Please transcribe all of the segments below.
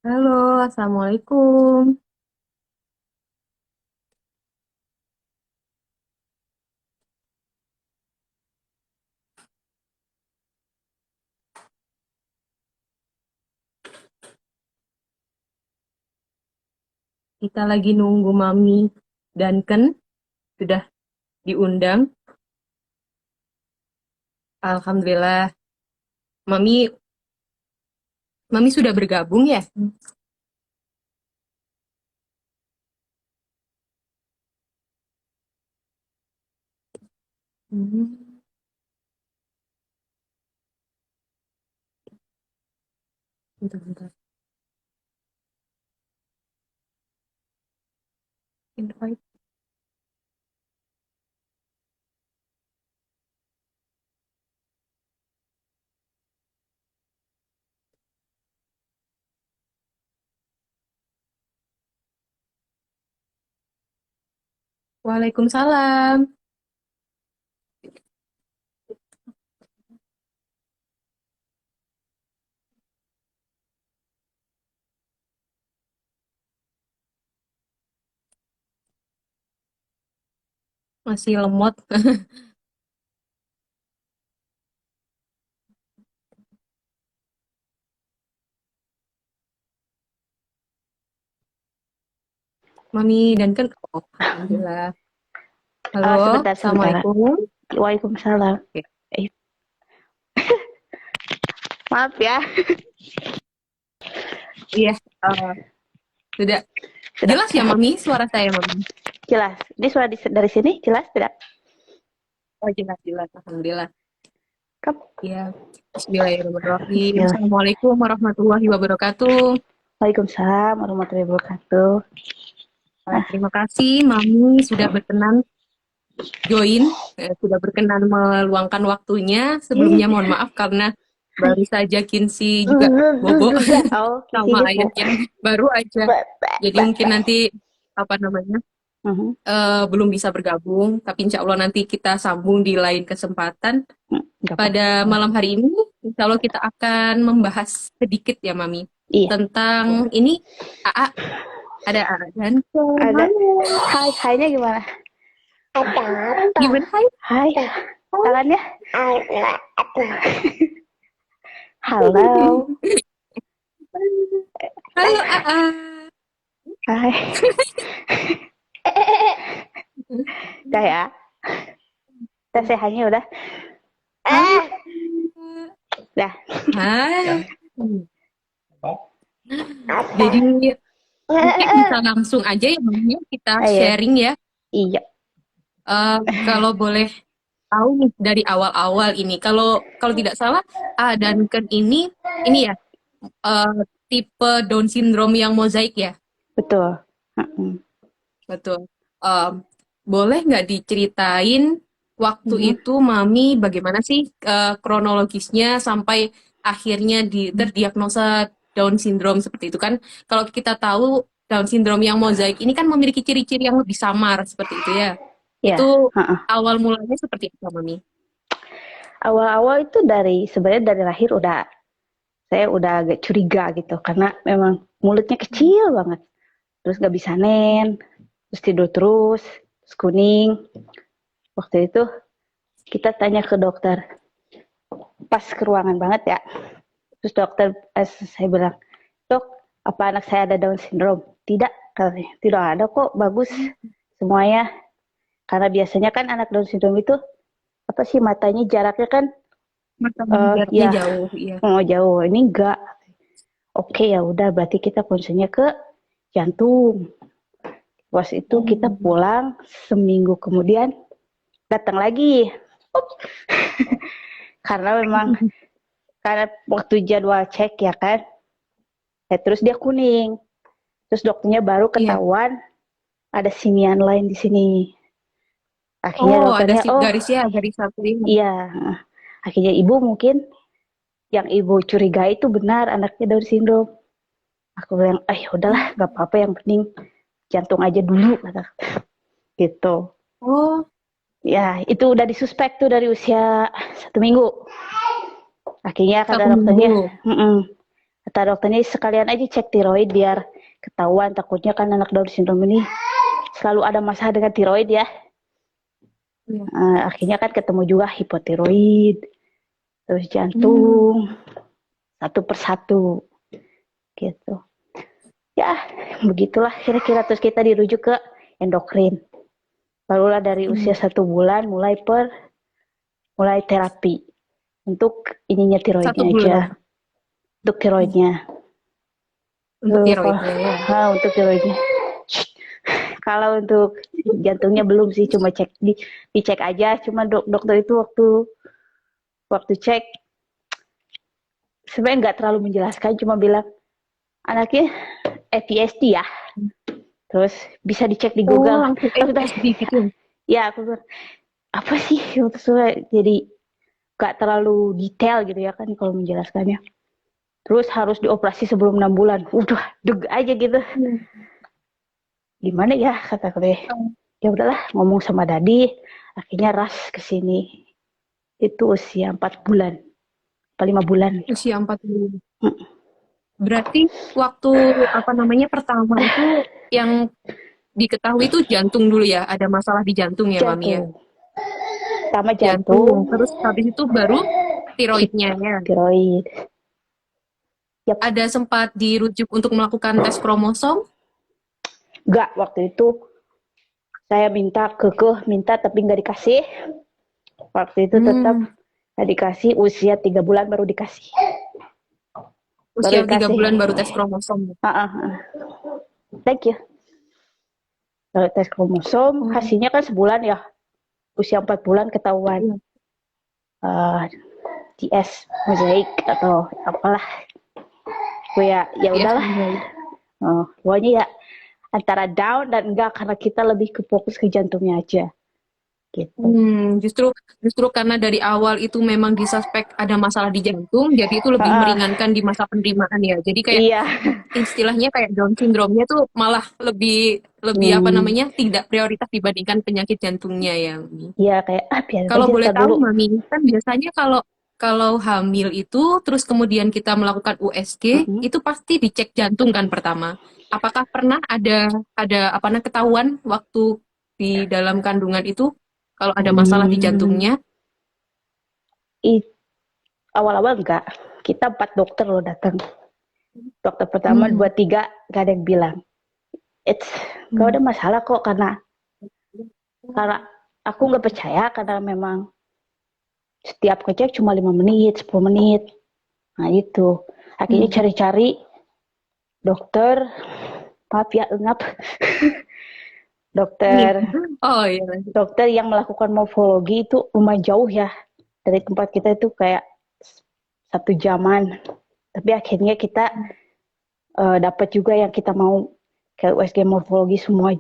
Halo, Assalamualaikum. Kita lagi nunggu Mami dan Ken sudah diundang. Alhamdulillah, Mami Mami sudah bergabung ya? Hmm, bentar. Invite. Waalaikumsalam. Masih lemot. Mami dan Ken. Oh, Alhamdulillah. Halo, Sebentar. Assalamualaikum. Waalaikumsalam. Oke. Eh, maaf ya. Iya, eh, sudah Sudah. jelas ya Mami suara saya Mami. Jelas. Ini suara dari sini jelas tidak? Oh, jelas. Alhamdulillah. Kap. Ya, Bismillahirrahmanirrahim. Bismillah. Assalamualaikum warahmatullahi wabarakatuh. Waalaikumsalam warahmatullahi wabarakatuh. Ah, Terima kasih Mami sudah berkenan join, sudah berkenan meluangkan waktunya. ih. Sebelumnya mohon maaf karena Hai. baru saja Kinsi juga bobo Oh, sama kisinya bu. ayahnya baru aja. Jadi mungkin nanti apa namanya Mhm. belum bisa bergabung, tapi insya Allah nanti kita sambung di lain kesempatan. Nggak Pada apa-apa. malam hari ini, insya Allah kita akan membahas sedikit ya Mami Iya. tentang ini AA ada AA dan Ken. Ada. Halo. Hai, hainya gimana? Gimana Hai? Hai. Tangannya? Halo. Halo AA. Hai. Udah ya. Udah sehatnya udah. Halo. Dah. Hai. Jadi mungkin bisa langsung aja ya Mami, kita Ayo. sharing ya. Iya. Kalau boleh tahu nih dari awal-awal ini, kalau kalau tidak salah A dan Ken ini ya eh, tipe Down syndrome yang mozaik ya, Betul. Mm-mm. betul. Em, Boleh nggak diceritain waktu Mhm. itu Mami bagaimana sih kronologisnya sampai akhirnya terdiagnosa Down syndrome seperti itu kan? Kalau kita tahu Down syndrome yang mozaik ini kan memiliki ciri-ciri yang lebih samar seperti itu ya. Itu Ya, heeh. awal mulanya seperti apa Mami? Awal-awal itu sebenarnya dari lahir saya udah agak curiga gitu karena memang mulutnya kecil banget. Terus gak bisa terus tidur terus kuning. Waktu itu kita tanya ke dokter, pas ke ruangan banget ya. Terus saya bilang, "Dok, apa anak saya ada Down syndrome?" "Tidak," katanya. "Tidak ada kok, bagus semuanya." Karena biasanya kan anak Down syndrome itu apa sih matanya jaraknya kan Matanya jaraknya ya jauh, iya. mau jauh. Ini enggak. Oke ya udah berarti kita konsulnya ke jantung. Pas itu kita pulang seminggu kemudian datang lagi. Karena memang karena waktu jadwal cek ya kan. Terus dia kuning. Terus dokternya baru Iya. ketahuan ada sinian lain di sini. Akhirnya Oh, ada dokternya, si oh garisnya, garis satu ini. iya. Akhirnya ibu mungkin yang ibu curigai itu benar anaknya Down syndrome. Aku bilang, udahlah, nggak apa-apa, yang penting jantung aja dulu, kata gitu. Oh, Ya, itu udah disuspek tuh dari usia 1 minggu. Akhirnya kata Satu dokternya, minggu. kata dokternya sekalian aja cek tiroid biar ketahuan. Takutnya kan anak Down syndrome ini selalu ada masalah dengan tiroid ya. Iya. Akhirnya kan ketemu juga hipotiroid, terus Hmm. jantung, satu persatu gitu. Ya, begitulah kira-kira. Terus kita dirujuk ke endokrin. Barulah dari usia 1 bulan mulai terapi untuk ininya Satu tiroidnya aja, bulan untuk tiroidnya. untuk Kalau tiroidnya ya. untuk tiroidnya. Kalau untuk jantungnya belum sih, cuma dicek aja. Cuma dokter itu waktu cek sebenarnya nggak terlalu menjelaskan, cuma bilang anaknya FPSD ya. Terus bisa dicek di Oh, Google. langsung FSD gitu. Ya aku bilang apa sih? Terus jadi nggak terlalu detail gitu ya kan kalau menjelaskannya. Terus harus dioperasi sebelum 6 bulan. Udah deg aja gitu. Hmm. Gimana ya kata gue. Ya udahlah ngomong sama Dadi. Akhirnya ras ke sini. Itu usia 4 bulan. Apa 5 bulan. Usia 40. Hmm. Berarti waktu apa namanya pertama itu yang diketahui itu jantung dulu ya, ada masalah di jantung ya, Mami ya. Jantung. Pertama Jantung, jantung. terus habis itu baru tiroidnya ya. Tiroid. Yap. Ada sempat dirujuk untuk melakukan tes kromosom? Enggak, waktu itu saya minta tapi nggak dikasih. Waktu itu tetap Hmm, nggak dikasih, usia 3 bulan baru dikasih. Baru usia 3 bulan dikasih. baru tes kromosom. Thank you. Baru tes kromosom, Oh, hasilnya kan sebulan ya. Usia 4 bulan ketahuan iya. uh, DS mozaik atau apalah. Ya Yes, udahlah. Pokoknya ya antara down dan enggak karena kita lebih ke fokus ke jantungnya aja gitu. Justru justru karena dari awal itu memang disuspek ada masalah di jantung, jadi itu lebih meringankan di masa penerimaan ya. Jadi kayak Iya. istilahnya kayak Down syndrome-nya tuh malah lebih lebih apa Hmm, namanya tidak prioritas dibandingkan penyakit jantungnya ya. Mami. iya kayak biarin Kalau aja boleh ntar tahu, dulu. Mami, kan biasanya kalau kalau hamil itu terus kemudian kita melakukan USG Mm-mm. itu pasti dicek jantung kan pertama. Apakah pernah ada apa namanya ketahuan waktu di dalam kandungan itu kalau ada masalah di Hmm, jantungnya? awal-awal enggak. Kita 4 dokter loh datang. Dokter pertama, Hmm. dua, tiga, gak ada yang bilang. It's gak Hmm. ada masalah kok karena aku nggak percaya karena memang setiap ngecek cuma 5 menit, 10 menit. Nah itu. Akhirnya Hmm. cari-cari dokter, maaf ya engap, Iya. dokter Oh iya lanjut. dokter yang melakukan morfologi itu lumayan jauh ya dari tempat kita itu kayak 1 jaman. Tapi akhirnya kita dapat juga yang kita mau kayak USG morfologi semua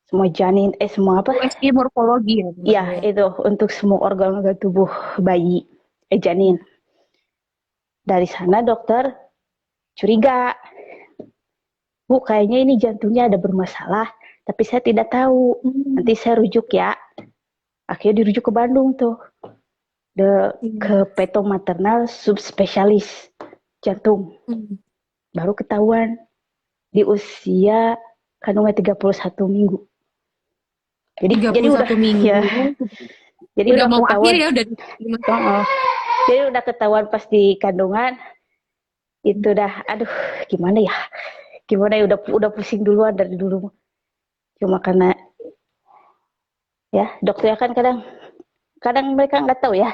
semua janin semua apa? USG morfologi ya Ya namanya. itu untuk semua organ-organ tubuh bayi janin. Dari sana dokter curiga, Bu kayaknya ini jantungnya ada bermasalah, tapi saya tidak tahu. Hmm. Nanti saya rujuk ya. Akhirnya dirujuk ke Bandung tuh, ke Iya. peto maternal subspesialis jantung. Hmm. Baru ketahuan di usia kandungan 31 minggu. Jadi udah 31 ya, minggu. jadi Udah udah mau akhir ketahuan. ya udah Oh, jadi udah ketahuan pas di kandungan itu udah aduh gimana ya? Gimana ya udah pusing duluan dari dulu. Cuma karena ya dokternya kan kadang kadang mereka nggak tahu ya.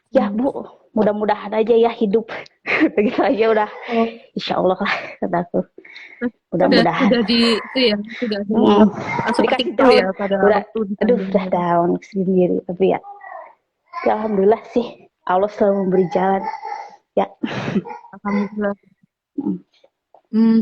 Ya Hmm. Bu, mudah-mudahan aja ya hidup. Begitu aja udah. Oh, Insya Allah lah kataku. Mudah-mudahan. sudah di itu ya, sudah di Hmm, seperti dikasih itu down. ya pada Udah, waktu di aduh udah kandungan. down sendiri. Tapi ya, alhamdulillah sih Allah selalu memberi jalan. Ya. Alhamdulillah. Mm. Hmm.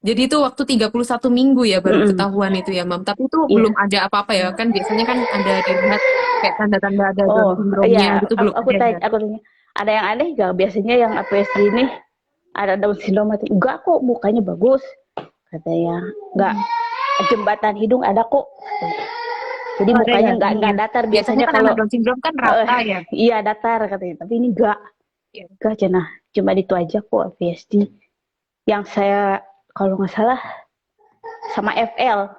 Jadi itu waktu 31 minggu ya baru Mm-mm. ketahuan itu ya, Mam. Tapi itu belum Iya. ada apa-apa ya. Kan biasanya kan ada dilihat kayak tanda-tanda ada Down Oh, syndrome-nya iya. gitu Aku, belum aku ada tanya, ya. aku tanya, ada yang aneh gak? Biasanya yang APS ini ada Down syndrome atau enggak kok mukanya bagus katanya. Enggak, Hmm. jembatan hidung ada kok. Jadi Oh, ada mukanya ya nggak ininya. datar Biasanya biasanya kan kalau anak Down syndrome kan eh, rata ya. iya datar katanya. Tapi ini Ya. enggak cenah. Cuma itu aja kok PSD. Yang saya kalau nggak salah sama FL,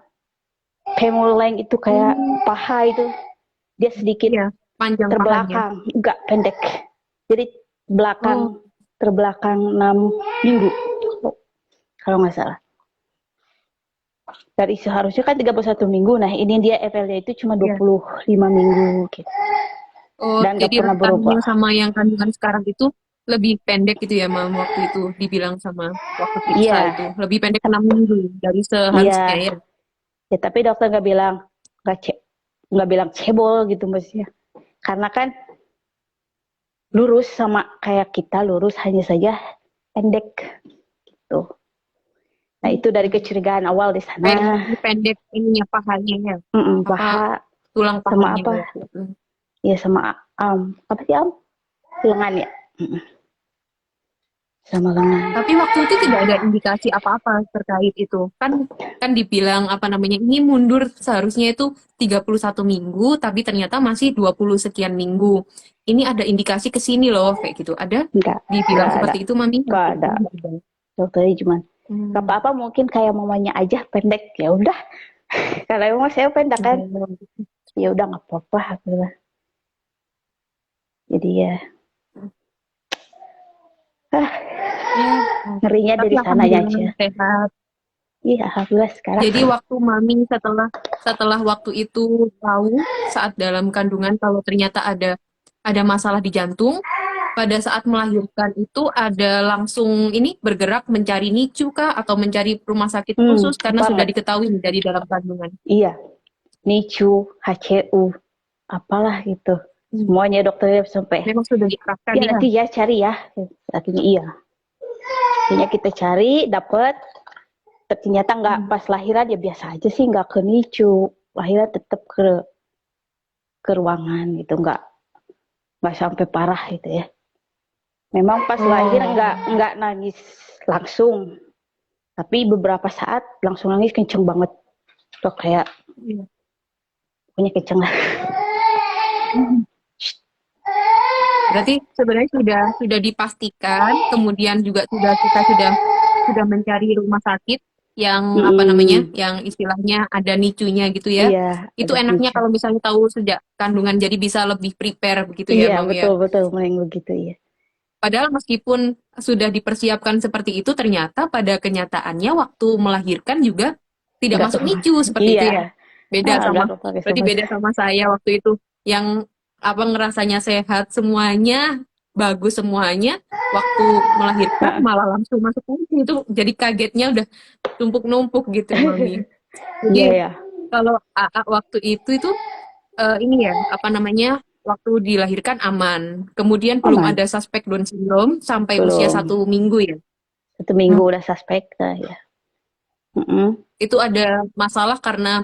femur length itu kayak Hmm, paha itu dia sedikit iya, panjang pahanya. terbelakang, enggak pendek. Jadi Oh, belakang terbelakang 6 minggu kalau nggak salah. Dari seharusnya kan 31 minggu. Nah, ini dia FL-nya itu cuma iya. 25 minggu gitu. Oh, Dan nggak jadi pernah rentannya berubah. sama yang kandungan sekarang itu lebih pendek gitu ya, Mam, waktu itu dibilang sama waktu periksa Iya, itu. Lebih pendek 6 minggu dari seharusnya iya. ya. Ya, tapi dokter nggak bilang nggak ce nggak bilang cebol gitu maksudnya. Karena kan lurus sama kayak kita lurus hanya saja pendek gitu. Nah, itu dari Hmm. kecurigaan awal di Kayak sana. lebih pendek ininya pahanya ya. Apa Paha tulang sama pahanya apa? ya. Mm. Ya sama apa sih lengan ya? Sama lengan. Tapi waktu itu tidak ada indikasi apa-apa terkait itu. Kan kan dibilang apa namanya ini mundur seharusnya itu 31 minggu tapi ternyata masih 20 sekian minggu. Ini ada indikasi ke sini loh kayak gitu. Ada Enggak dibilang ada. seperti itu Mami Enggak waktu itu. ada. Dokternya cuma gak Hmm. apa-apa mungkin kayak mamanya aja pendek ya udah. Kalau emang saya pendek kan ya udah nggak apa-apa aku bilang. Jadi ya ah, Ya, ngerinya tapi dari sana alhamdulillah aja. sehat. Iya alhamdulillah sekarang. Jadi waktu Mami setelah setelah waktu itu tahu saat dalam kandungan kalau ternyata ada masalah di jantung, pada saat melahirkan itu ada langsung ini bergerak mencari NICU kah atau mencari rumah sakit khusus karena sudah Banget. diketahui dari dalam kandungan. Iya, NICU, HCU, apalah gitu. Hmm. Semuanya dokternya sampai Memang sudah diarahkan ya ya. nanti ya cari ya. Akhirnya iya. Akhirnya kita cari, dapet. Ternyata nggak Hmm. pas lahiran ya biasa aja sih nggak ke NICU. Lahiran tetap ke ruangan gitu nggak sampai parah gitu ya. Memang pas lahir Oh, nggak nangis langsung, tapi beberapa saat langsung nangis kenceng banget. Tuh kayak iya. punya kenceng lah. Hmm. Berarti sebenarnya sudah dipastikan, kemudian juga kita sudah mencari rumah sakit yang apa namanya, Mm-mm. yang istilahnya ada NICU-nya gitu ya. Iya, Itu ada enaknya NICU. kalau misalnya tahu sejak kandungan, jadi bisa lebih prepare begitu ya, Iya, Mam ya. betul betul mending begitu ya. Padahal meskipun sudah dipersiapkan seperti itu, ternyata pada kenyataannya waktu melahirkan juga tidak Nggak masuk tuh. NICU seperti itu Iya, ya. Beda nggak sama, kepake berarti sama. beda sama saya waktu itu yang apa ngerasanya sehat semuanya, bagus semuanya, waktu melahirkan malah langsung masuk NICU itu jadi kagetnya udah tumpuk-numpuk gitu, Mami. Iya Jadi ya, kalau AA waktu itu ini ya, apa namanya, waktu dilahirkan aman. Kemudian belum aman. ada suspek Down syndrome sampai usia Belum 1 minggu ya. 1 minggu udah suspek ya. Mm-mm. Itu ada masalah karena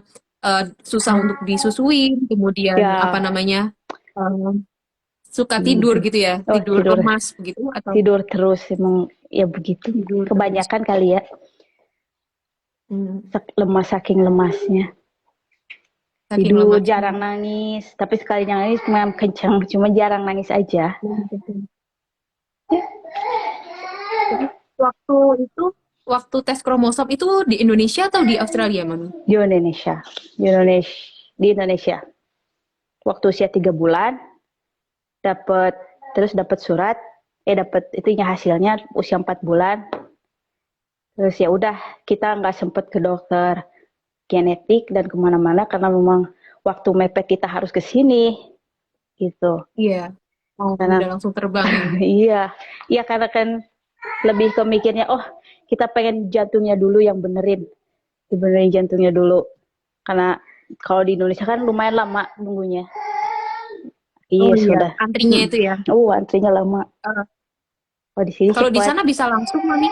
susah untuk disusuin, kemudian apa Ya, namanya, eh, suka tidur gitu. gitu ya, Oh tidur tidur lemas begitu atau tidur terus emang ya begitu. tidur terus. Kebanyakan kali ya Hmm, lemas saking lemasnya. saking Tidur lemasnya. jarang nangis, tapi sekali nangis memang kencang, cuma jarang nangis aja. Jadi waktu itu, waktu tes kromosom itu di Indonesia atau di Australia, Mami? Di Indonesia, di Indonesia. Waktu usia 3 bulan, dapat terus dapat surat, dapat itunya hasilnya usia 4 bulan. Terus ya udah kita nggak sempet ke dokter genetik dan kemana-mana karena memang waktu mepet kita harus ke sini gitu. Iya. Oh, Karena udah langsung terbang ini. iya, iya karena kan lebih ke mikirnya, oh kita pengen jantungnya dulu yang dibenerin jantungnya dulu. Karena kalau di Indonesia kan lumayan lama nunggunya. Oh Iya iya, sudah. antrinya itu ya. Antrinya lama. Eh, Oh di sini kalau di cepat. sana bisa langsung, Mami?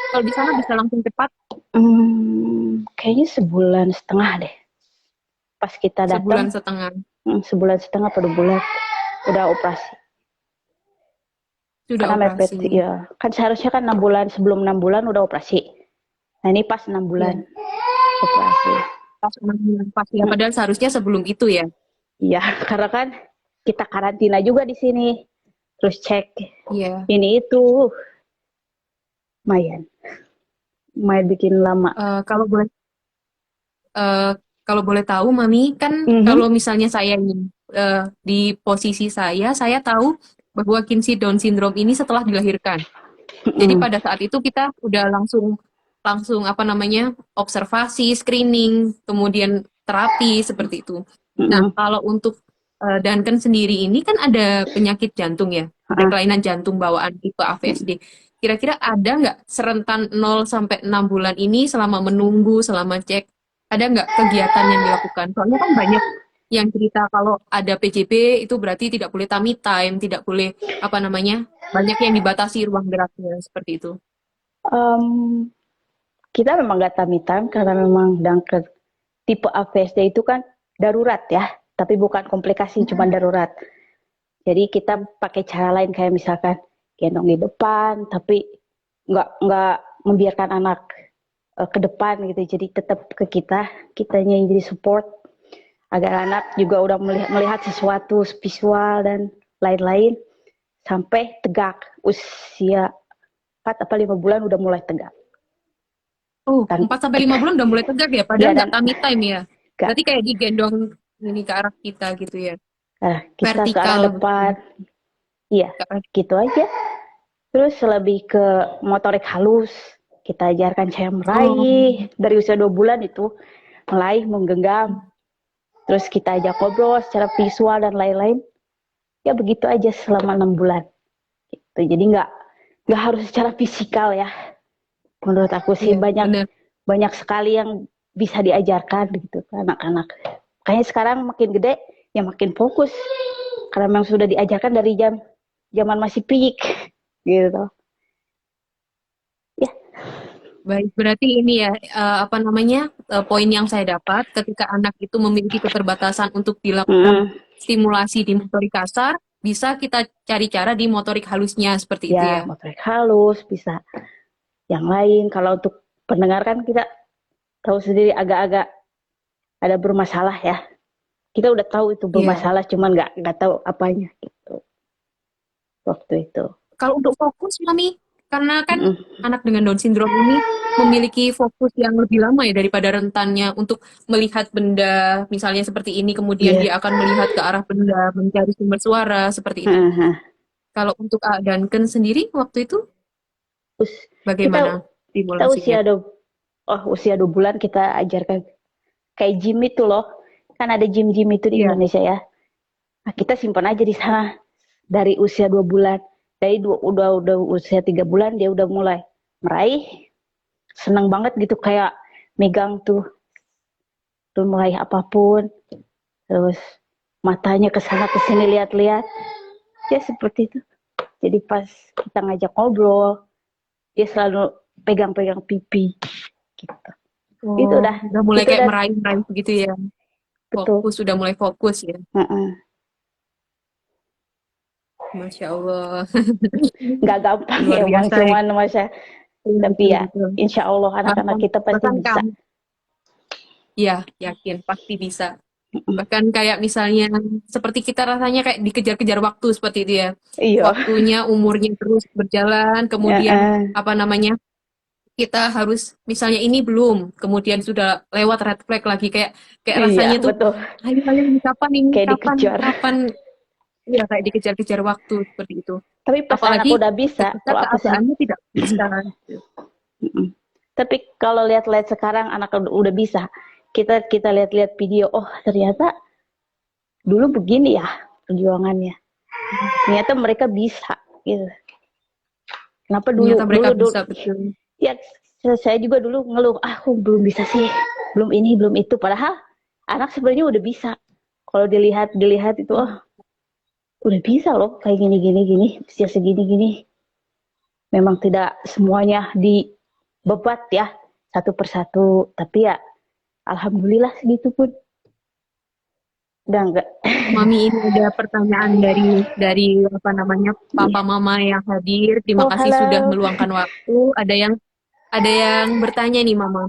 Kalau di sana bisa langsung cepat, Kayaknya 1,5 bulan deh. Pas kita datang, sebulan setengah. 1,5 bulan atau 2 bulan udah operasi. Sudah Karena mepet, operasi. ya kan seharusnya kan 6 bulan sebelum 6 bulan udah operasi. Nah ini pas 6 bulan Iya. operasi. pas ya. Mm, Padahal seharusnya sebelum itu ya. iya, karena kan kita karantina juga di sini. Terus cek Iya. ini itu, lumayan, lumayan bikin lama. Eh, kalau boleh eh, kalau boleh tahu, Mami, kan Mhm, kalau misalnya saya ini di posisi saya tahu bahwa Kinsey Down syndrome ini setelah dilahirkan. Jadi mhm, pada saat itu kita udah langsung langsung apa namanya observasi, screening, kemudian terapi seperti itu. Nah, mhm, kalau untuk Duncan sendiri ini kan ada penyakit jantung ya, ada heeh, kelainan jantung bawaan tipe mhm. AVSD. Kira-kira ada nggak serentan 0 sampai 6 bulan ini selama menunggu, selama cek, ada nggak kegiatan yang dilakukan? Soalnya kan banyak yang cerita kalau ada PJB itu berarti tidak boleh tummy time, tidak boleh apa namanya, banyak yang dibatasi ruang geraknya seperti itu. Mmm, kita memang nggak tummy-time karena memang Dunker tipe AVSD itu kan darurat ya, tapi bukan komplikasi, cuma Mhm. darurat. Jadi kita pakai cara lain kayak misalkan gendong di depan, tapi nggak membiarkan anak ke depan gitu. Jadi tetap ke kita, kitanya yang jadi support agar anak juga udah melihat sesuatu visual dan lain-lain sampai tegak usia 4 apa 5 bulan udah mulai tegak. Oh, Dan 4 sampai 5 bulan udah mulai tegak ya, ya padahal nggak dan tummy time ya. gak, Berarti kayak digendong ini ke arah kita gitu ya. kita ke arah Vertikal depan, betul. iya Ke arah- gitu aja. Terus lebih ke motorik halus, kita ajarkan saya Oh, meraih dari usia 2 bulan itu, meraih, menggenggam, terus kita ajak ngobrol secara visual dan lain-lain. Ya begitu aja selama 6 bulan. Gitu. Jadi nggak harus secara fisikal ya. Menurut aku sih iya banyak benar. banyak sekali yang bisa diajarkan gitu ke anak-anak. Kayaknya sekarang makin gede ya makin fokus karena memang sudah diajarkan dari zaman masih peak gitu. Ya, Baik, berarti ini ya apa namanya poin yang saya dapat ketika anak itu memiliki keterbatasan untuk dilakukan mm, stimulasi di motorik kasar, bisa kita cari cara di motorik halusnya seperti itu ya ya. motorik halus bisa yang lain. Kalau untuk pendengar kan kita tahu sendiri agak-agak ada bermasalah ya. Kita udah tahu itu Iya. bermasalah, cuman nggak tahu apanya gitu waktu itu. Kalau untuk fokus, Mami, karena kan Mm, anak dengan Down syndrome ini memiliki fokus yang lebih lama ya daripada rentannya untuk melihat benda, misalnya seperti ini, kemudian iya, dia akan melihat ke arah benda, mencari sumber suara, seperti itu. Kalau untuk A dan Ken sendiri, waktu itu terus kita bagaimana kita stimulasinya? usia 2 bulan kita ajarkan kayak gym itu loh, kan ada gym-gym itu di Iya. Indonesia ya. Nah, kita simpan aja di sana dari usia 2 bulan. Dari udah usia 3 bulan dia udah mulai meraih, senang banget gitu kayak megang tuh meraih apapun, terus matanya ke sana ke sini lihat-lihat, ya seperti itu. Jadi pas kita ngajak ngobrol, dia selalu pegang-pegang pipi gitu. Itu Oh, udah, udah mulai itu kayak udah meraih-meraih begitu ya. betul. Fokus, sudah mulai fokus ya. Uh-uh. Masya Allah. Nggak gampang Luar emang biasa ya. cuman masa, Iya, tapi betul, ya betul. insya Allah anak-anak Bahkan, kita pasti bahkan bisa. kami, ya yakin, pasti bisa. Bahkan kayak misalnya seperti kita rasanya kayak dikejar-kejar waktu seperti itu ya. Iya. Waktunya, umurnya terus berjalan, kemudian Uh-uh. apa namanya? Kita harus misalnya ini belum, kemudian sudah lewat red flag lagi kayak kayak Iya rasanya tuh betul, ayo ini kapan ini kayak kapan dikejar. kapan ya kayak dikejar-kejar waktu seperti itu. Tapi pas anak Apalagi udah bisa, ketika kalau aku sih. keadaannya tidak bisa. Mm-mm. Tapi kalau lihat-lihat sekarang anak udah bisa, kita kita lihat-lihat video, oh ternyata dulu begini ya perjuangannya. Ternyata mereka bisa gitu. Kenapa Ternyata dulu mereka dulu dulu bisa betul. ya saya juga dulu ngeluh, ah aku belum bisa sih, belum ini belum itu, padahal anak sebenarnya udah bisa. Kalau dilihat dilihat itu, oh udah bisa loh kayak gini gini gini usia segini gini. Memang tidak semuanya dibebat ya satu persatu, tapi ya alhamdulillah segitu pun udah enggak. Mami, ini ada pertanyaan dari apa namanya papa Iya. mama yang hadir. Terima Oh kasih sudah halo. meluangkan waktu. Ada yang bertanya nih mama.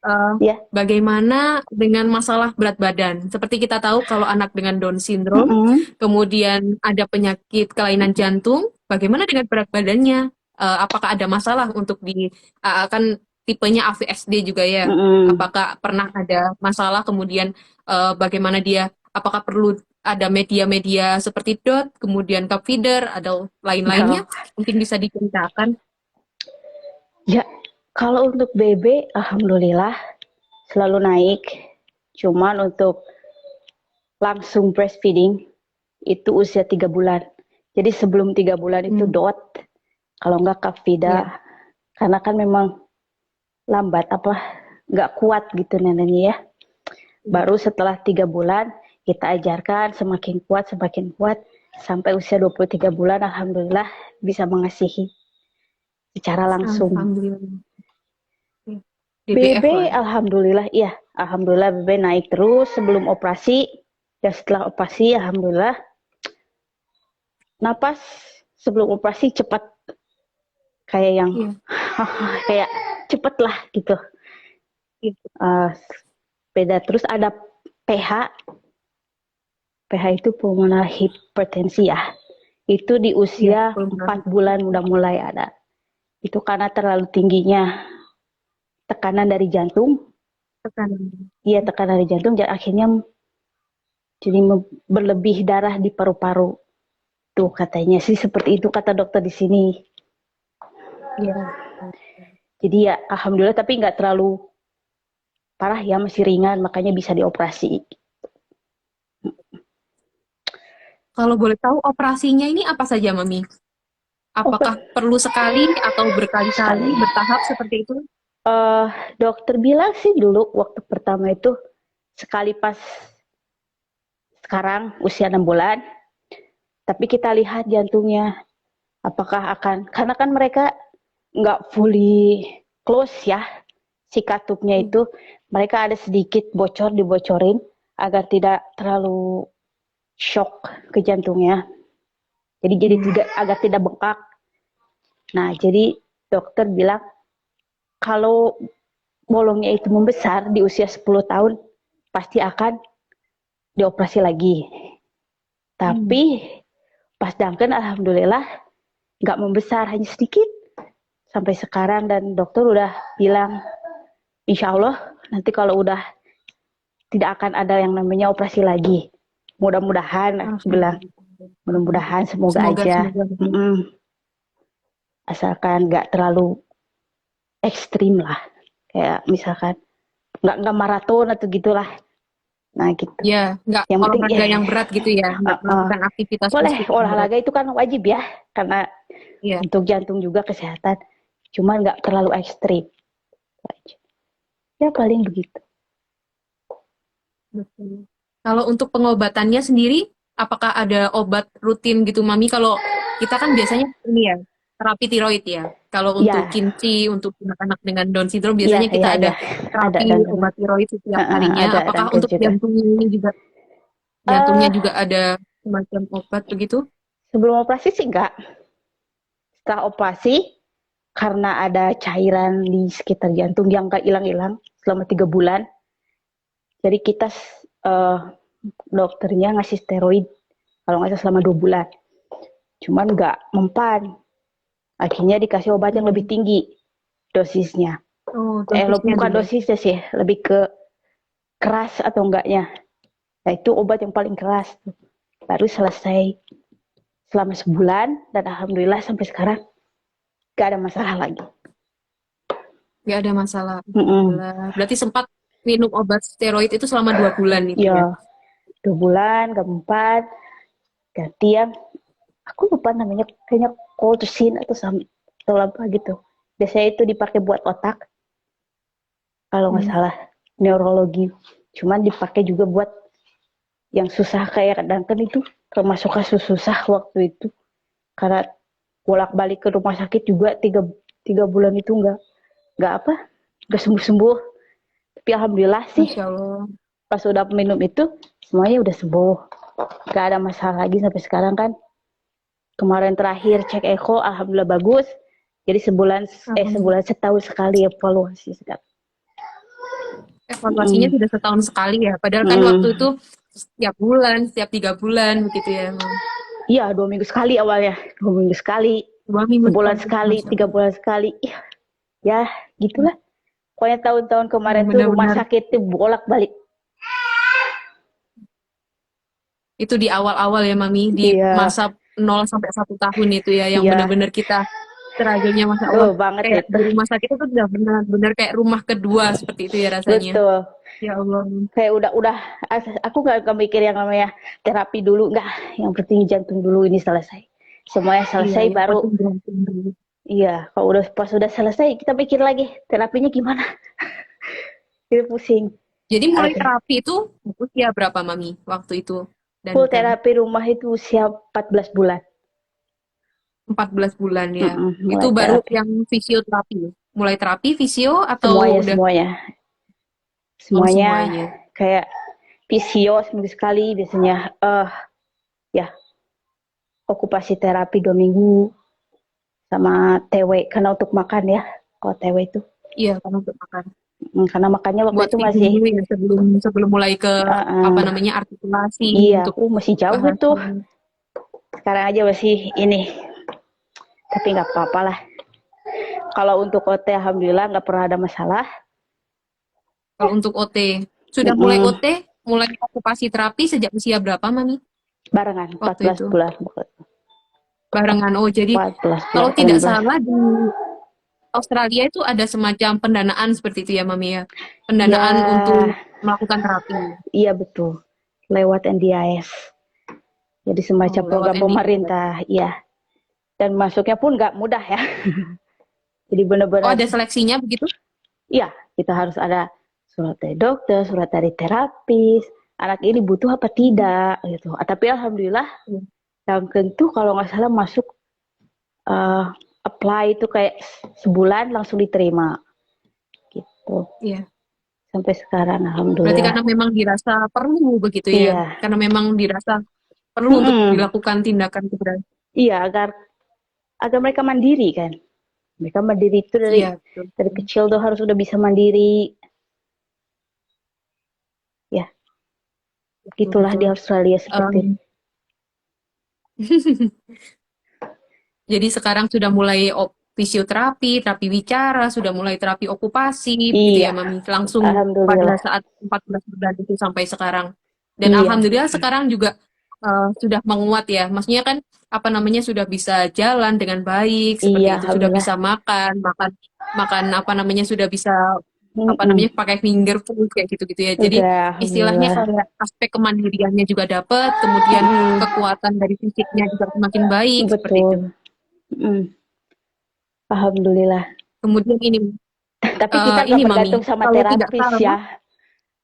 eh, Ya, bagaimana dengan masalah berat badan? Seperti kita tahu kalau anak dengan Down syndrome, mm-mm, kemudian ada penyakit kelainan jantung, bagaimana dengan berat badannya? Apakah ada masalah untuk kan tipenya AVSD juga ya? mm-mm. Apakah pernah ada masalah kemudian bagaimana dia? Apakah perlu ada media-media seperti DOT, kemudian cup feeder, atau lain-lainnya? Ya, Mungkin bisa diceritakan. ya. Kalau untuk BB, alhamdulillah selalu naik. Cuman untuk langsung breastfeeding itu usia 3 bulan. Jadi sebelum 3 bulan itu Hmm, dot, kalau enggak ya. kafida, karena kan memang lambat apa, nggak kuat gitu neneknya ya. Baru setelah 3 bulan kita ajarkan semakin kuat sampai usia 23 bulan, alhamdulillah bisa mengasihi secara langsung. Alhamdulillah. DBF BB lah. alhamdulillah iya, alhamdulillah BB naik terus sebelum operasi. Dan setelah operasi alhamdulillah napas sebelum operasi cepat, kayak yang Iya. kayak cepet lah gitu. Iya. Uh, Beda terus ada PH. PH itu pulmonal hipertensi ya. Itu di Iya, usia pulmonari 4 bulan udah mulai ada. Itu karena terlalu tingginya tekanan dari jantung. tekanan. Iya, tekanan dari jantung dan akhirnya jadi berlebih darah di paru-paru. Tuh katanya sih seperti itu kata dokter di sini. Iya. Jadi ya alhamdulillah tapi nggak terlalu parah ya, masih ringan makanya bisa dioperasi. Kalau boleh tahu operasinya ini apa saja, Mami? Oper Apakah perlu sekali atau berkali-kali sekali. bertahap seperti itu? Uh, Dokter bilang sih dulu waktu pertama itu sekali pas sekarang usia 6 bulan, tapi kita lihat jantungnya apakah akan, karena kan mereka nggak fully close ya, si katupnya Hmm. itu mereka ada sedikit bocor, dibocorin agar tidak terlalu shock ke jantungnya, jadi Hmm. tidak, agar tidak bengkak. Nah jadi dokter bilang kalau bolongnya itu membesar di usia 10 tahun pasti akan dioperasi lagi. Hmm. Tapi pas Duncan alhamdulillah nggak membesar, hanya sedikit sampai sekarang, dan dokter udah bilang insya Allah nanti kalau udah tidak akan ada yang namanya operasi lagi. Mudah-mudahan, aku bilang Alhamdulillah. mudah-mudahan semoga Semoga, aja. semoga. Asalkan nggak terlalu ekstrim lah, kayak misalkan nggak maraton atau gitulah. Nah gitu. Ya, nggak Yang penting olahraga yang berat gitu ya, nggak uh, melakukan aktivitas boleh fisik yang berat. olahraga itu kan wajib ya, karena Iya, untuk jantung juga kesehatan. Cuman nggak terlalu ekstrim. Ya paling begitu. betul. Kalau untuk pengobatannya sendiri, apakah ada obat rutin gitu, Mami? Kalau kita kan biasanya ini ya, terapi tiroid ya. Kalau untuk Ya, Kinci, untuk anak-anak dengan Down syndrome, ya, biasanya kita ya, ada ya. Ada terapi dan obat tiroid setiap harinya. ada Apakah rangkaian untuk juga. jantungnya eh juga ada semacam obat begitu? Sebelum operasi sih enggak. Setelah operasi, karena ada cairan di sekitar jantung yang enggak hilang-hilang selama 3 bulan, jadi kita uh, dokternya ngasih steroid kalau nggak salah selama 2 bulan. Cuman nggak mempan. Akhirnya dikasih obat yang lebih Hmm. tinggi dosisnya. Oh, dosisnya Bukan juga. dosisnya sih, lebih ke keras atau enggaknya. Nah itu obat yang paling keras. Baru selesai selama sebulan dan alhamdulillah sampai sekarang gak ada masalah lagi. Nggak ada masalah. Mm-mm. Alhamdulillah. Berarti sempat minum obat steroid itu selama 2 bulan itu ya? Ya 2 bulan keempat ganti yang aku lupa namanya, kayaknya colchicine atau apa gitu. Biasanya itu dipakai buat otak kalau nggak Hmm. salah, neurologi. Cuman dipakai juga buat yang susah kayak kadang kan itu, termasuk kasus susah waktu itu karena bolak-balik ke rumah sakit juga 3 bulan itu nggak apa, nggak sembuh-sembuh. Tapi alhamdulillah sih Masya Allah. pas udah minum itu semuanya udah sembuh, nggak ada masalah lagi sampai sekarang kan. Kemarin terakhir cek echo alhamdulillah bagus, jadi sebulan Alhamdulillah. sebulan setahun sekali evaluasi sekarang. evaluasinya Mm-mm. sudah setahun sekali ya. Padahal kan waktu Mm. itu setiap bulan, setiap 3 bulan begitu ya, Mam. Iya, 2 minggu sekali awalnya, 2 minggu sekali, 2 minggu sebulan sekali, sekali, Masya tiga Allah. bulan sekali. Ih, ya gitulah. Pokoknya tahun-tahun Ya kemarin tuh rumah benar-benar. sakit tuh bolak-balik. Itu di awal-awal ya, Mami, di Iya, masa 0 sampai 1 tahun itu ya, yang iya, benar-benar kita struggle-nya, Masya Allah. banget Kayak itu. di rumah sakit itu udah benar-benar kayak rumah kedua seperti itu ya rasanya. Betul. Ya Allah. Kayak udah aku nggak mikir yang namanya terapi dulu, nggak. Yang penting jantung dulu ini selesai. Semuanya Iya, selesai yang baru. penting jantung dulu. Iya, kalau udah pas udah selesai kita pikir lagi terapinya gimana. Itu pusing. Jadi mulai Oke. terapi itu usia berapa, Mami, waktu itu? Dan Full kan terapi rumah itu usia 14 bulan. 14 bulan ya. Mm-mm, Itu mulai baru terapi. yang fisioterapi. Mulai terapi, fisio, atau Semuanya, udah semuanya. oh Semuanya semuanya? kayak visio seminggu sekali biasanya. Ya, okupasi terapi 2 minggu sama TW karena untuk makan ya. Kalau TW itu. Iya, kan untuk makan. Karena makannya waktu Buat itu feeding masih dulu ya sebelum sebelum mulai ke apa uh, namanya artikulasi iya, untuk aku masih jauh itu. bahasa. Sekarang aja masih ini, tapi nggak apa-apa lah. Kalau untuk OT, alhamdulillah nggak pernah ada masalah. Kalau untuk OT, sudah mulai Mm-mm. OT, mulai okupasi terapi sejak usia berapa, Mami? Barengan, Waktu 14 itu bulan. barengan. Oh, jadi 14 bulan, kalau tidak 18. salah di Australia itu ada semacam pendanaan seperti itu ya, Mami ya. Pendanaan Ya, untuk melakukan terapi. iya betul. Lewat NDIS. Jadi semacam Oh, lewat program NDI. pemerintah, iya. Dan masuknya pun nggak mudah ya. Jadi Oh, benar-benar, ada seleksinya begitu? iya, kita harus ada surat dari dokter, surat dari terapis, anak ini butuh apa tidak, gitu. Tapi alhamdulillah, Iya. yang tentu kalau nggak salah masuk uh, apply itu kayak sebulan langsung diterima, gitu. Iya. Sampai sekarang, Berarti alhamdulillah. karena memang dirasa perlu begitu ya. Iya, Karena memang dirasa perlu untuk mm-mm. dilakukan tindakan keberanian. Iya agar agar mereka mandiri kan. Mereka mandiri itu dari Iya, betul. dari kecil tuh harus udah bisa mandiri. Ya, Betul, gitulah di betul. Australia seperti itu. Em, jadi sekarang sudah mulai fisioterapi, terapi bicara, sudah mulai terapi okupasi, begitu ya, Iya, Mami. Langsung pada alhamdulillah. saat 14 bulan itu sampai sekarang. Dan Iya, alhamdulillah sekarang juga sudah menguat ya. Maksudnya kan apa namanya sudah bisa jalan dengan baik iya, seperti itu, sudah alhamdulillah. bisa makan, makan makan apa namanya sudah bisa apa Mm-mm. namanya pakai finger food kayak gitu-gitu ya. Jadi Udah, istilahnya alhamdulillah. kayak aspek kemandiriannya juga dapat, kemudian Mm-mm. kekuatan dari fisiknya juga semakin baik seperti itu. Betul. Mm. Alhamdulillah. Kemudian ini Tapi kita ini nggak Mami, bergantung sama kalau tidak terapis salah, ya.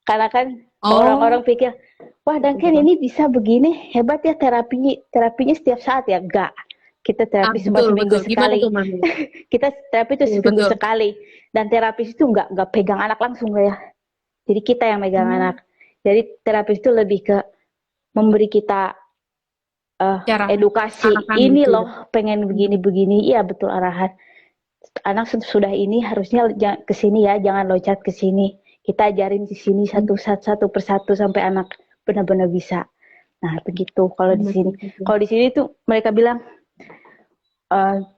Karena kan oh, orang-orang pikir, wah Duncan ini bisa begini, hebat ya terapinya, terapinya setiap saat ya. Enggak. Kita terapi cuma betul seminggu betul. Gimana sekali. tuh Mami? Kita terapi itu Betul seminggu betul. sekali. Dan terapis itu nggak pegang anak langsung ya. Jadi kita yang megang Hmm, anak. Jadi terapis itu lebih ke memberi kita cara edukasi. arahan Ini gitu ya. loh pengen Hmm, begini-begini. Iya betul arahan. Anak sudah ini harusnya ke sini ya, jangan loncat ke sini. Kita ajarin di sini hmm, satu persatu sampai anak benar-benar bisa. Nah begitu kalau di sini. betul betul. Kalau di sini tuh mereka bilang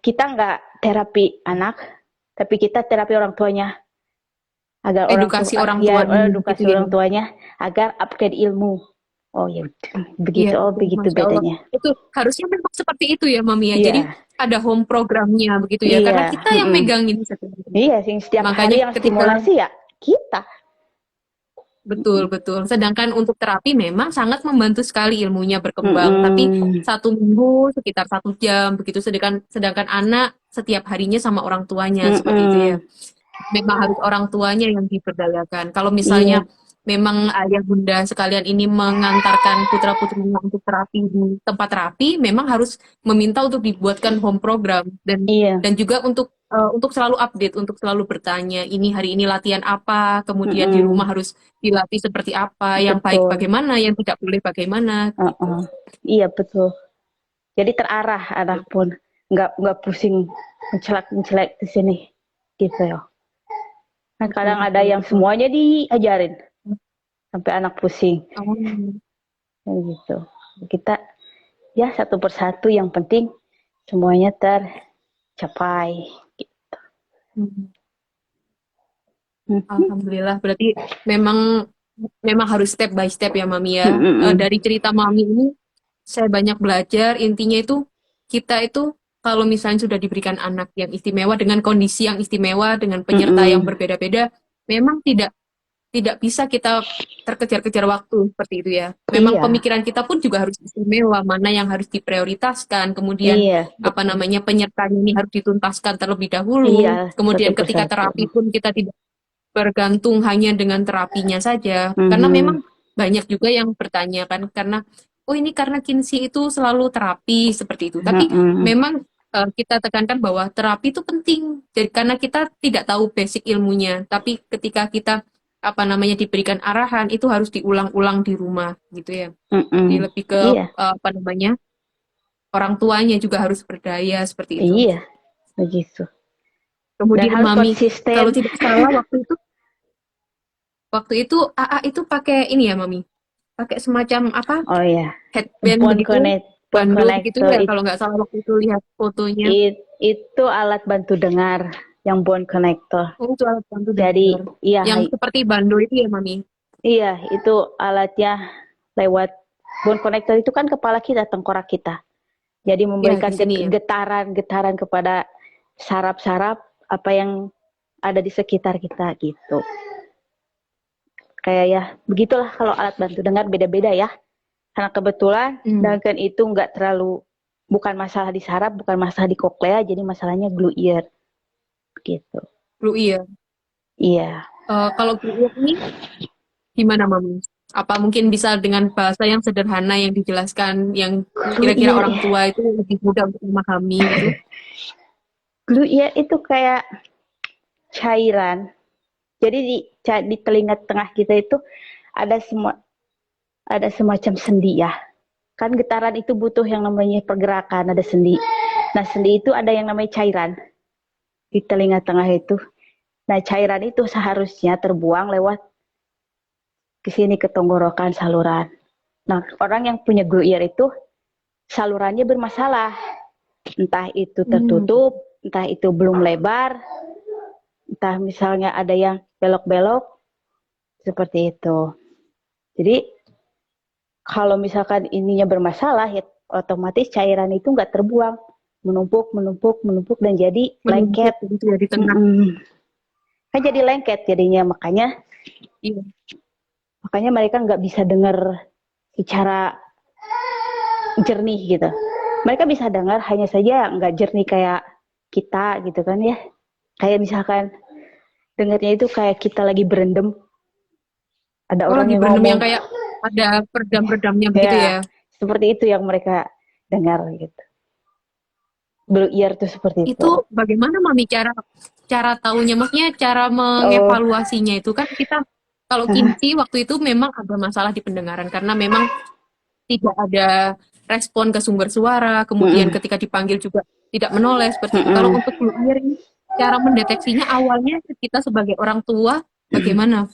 kita nggak terapi anak, tapi kita terapi orang tuanya agar orang tua Edukasi orang ya tuanya gitu edukasi ya. orang tuanya agar upgrade ilmu. Oh ya Iya, begitu, oh betul. begitu Masya Allah. bedanya. Itu harusnya memang seperti itu ya, Mami ya. Jadi Iya, ada home programnya begitu ya. Karena iya, kita yang megang ini sebenarnya. iya, sing setiap Makanya hari yang ketika stimulasi ya kita. betul betul. Sedangkan untuk terapi memang sangat membantu sekali ilmunya berkembang. Tapi Mm-mm. 1 minggu sekitar 1 jam begitu. Sedangkan sedangkan anak setiap harinya sama orang tuanya seperti itu ya. Mm-mm. Memang harus orang tuanya yang diberdayakan. Kalau Iya, misalnya memang ayah bunda sekalian ini mengantarkan putra putrinya untuk terapi di tempat terapi, memang harus meminta untuk dibuatkan home program iya, dan juga untuk selalu update, untuk selalu bertanya, ini hari ini latihan apa, kemudian di rumah mm-mm. harus dilatih seperti apa, yang baik Betul. bagaimana, yang tidak boleh bagaimana, gitu. Uh-uh. Iya betul. Jadi terarah anak pun nggak pusing mencelak mencelak ke sini gitu ya. Kan betul, kadang ada betul, yang betul. semuanya diajarin sampai anak pusing Oh. kayak gitu. Kita ya satu persatu yang penting semuanya tercapai. Hmm. Hmm. Alhamdulillah, berarti memang memang harus step by step ya Mami Hmm, ya. hmm, hmm. Dari cerita Mami ini saya banyak belajar, intinya itu kita itu kalau misalnya sudah diberikan anak yang istimewa dengan kondisi yang istimewa dengan Hmm, penyerta yang hmm. berbeda-beda, memang tidak tidak bisa kita terkejar-kejar waktu seperti itu ya. Memang Iya, pemikiran kita pun juga harus istimewa, mana yang harus diprioritaskan, kemudian iya, apa betul. namanya penyertanya ini harus dituntaskan terlebih Iya, dahulu. satu Kemudian ketika persatu. terapi pun kita tidak bergantung hanya dengan terapinya saja. Karena Mhm. memang banyak juga yang bertanya kan, karena oh ini karena Kinsey itu selalu terapi seperti itu. Tapi Mhm. memang kita tekankan bahwa terapi itu penting. Jadi karena kita tidak tahu basic ilmunya, tapi ketika kita apa namanya diberikan arahan itu harus diulang-ulang di rumah gitu ya. Jadi Mhm. lebih ke Iya, apa namanya orang tuanya juga harus berdaya seperti itu. iya, begitu. Dan Kemudian harus Mami, kalau konsisten. tidak salah waktu itu AA itu pakai ini ya Mami, pakai semacam apa Oh ya, headband begitu, bone bando begitu connector ya kalau nggak salah waktu itu lihat fotonya. itu alat bantu dengar yang bone connector. Oh itu alat bantu Jadi, dengar. iya, Yang seperti bando itu ya Mami. iya, itu alatnya lewat bone connector itu kan kepala kita, tengkorak kita. Jadi Ya di memberikan sini ya. getaran-getaran kepada saraf-saraf apa yang ada di sekitar kita gitu. Kayak ya, begitulah kalau alat bantu dengar beda-beda ya. Karena kebetulan Hmm. Duncan itu nggak terlalu, bukan masalah di saraf, bukan masalah di koklea, jadi masalahnya glue ear gitu. Blue ear. Iya. Kalau blue ear ini gimana Mami? Apa mungkin bisa dengan bahasa yang sederhana yang dijelaskan yang Glue kira-kira ear, orang tua itu lebih mudah untuk memahami gitu? glue ear itu kayak cairan. Jadi di telinga tengah kita itu ada ada semacam sendi ya. Kan getaran itu butuh yang namanya pergerakan, ada sendi. Nah, sendi itu ada yang namanya cairan di telinga tengah itu. Nah, cairan itu seharusnya terbuang lewat ke sini ke tenggorokan saluran. Nah, orang yang punya glue ear itu salurannya bermasalah. Entah itu Hmm. tertutup, entah itu belum lebar, entah misalnya ada yang belok-belok, seperti itu. Jadi, kalau misalkan ininya bermasalah, ya otomatis cairan itu nggak terbuang. Menumpuk, menumpuk, menumpuk, dan jadi Menumpuk lengket. gitu ya di tengah. Mm-mm. Kan jadi lengket jadinya, Iya. makanya mereka nggak bisa dengar secara jernih gitu. Mereka bisa dengar, hanya saja nggak jernih kayak kita gitu kan ya. Kayak misalkan dengarnya itu kayak kita lagi berendam, ada Oh orang lagi yang berendam ngomong, yang kayak ada peredam-peredamnya begitu ya ya. seperti itu yang mereka dengar gitu. Blue ear tuh seperti itu. Itu bagaimana Mami cara cara tahunya? Maksudnya cara Oh, mengevaluasinya itu kan kita kalau Kinci waktu itu memang ada masalah di pendengaran karena memang tidak ada respon ke sumber suara, kemudian mm-mm, ketika dipanggil juga tidak menoleh seperti itu. Kalau mm-mm. untuk Blue Ear ini cara mendeteksinya awalnya kita sebagai orang tua bagaimana?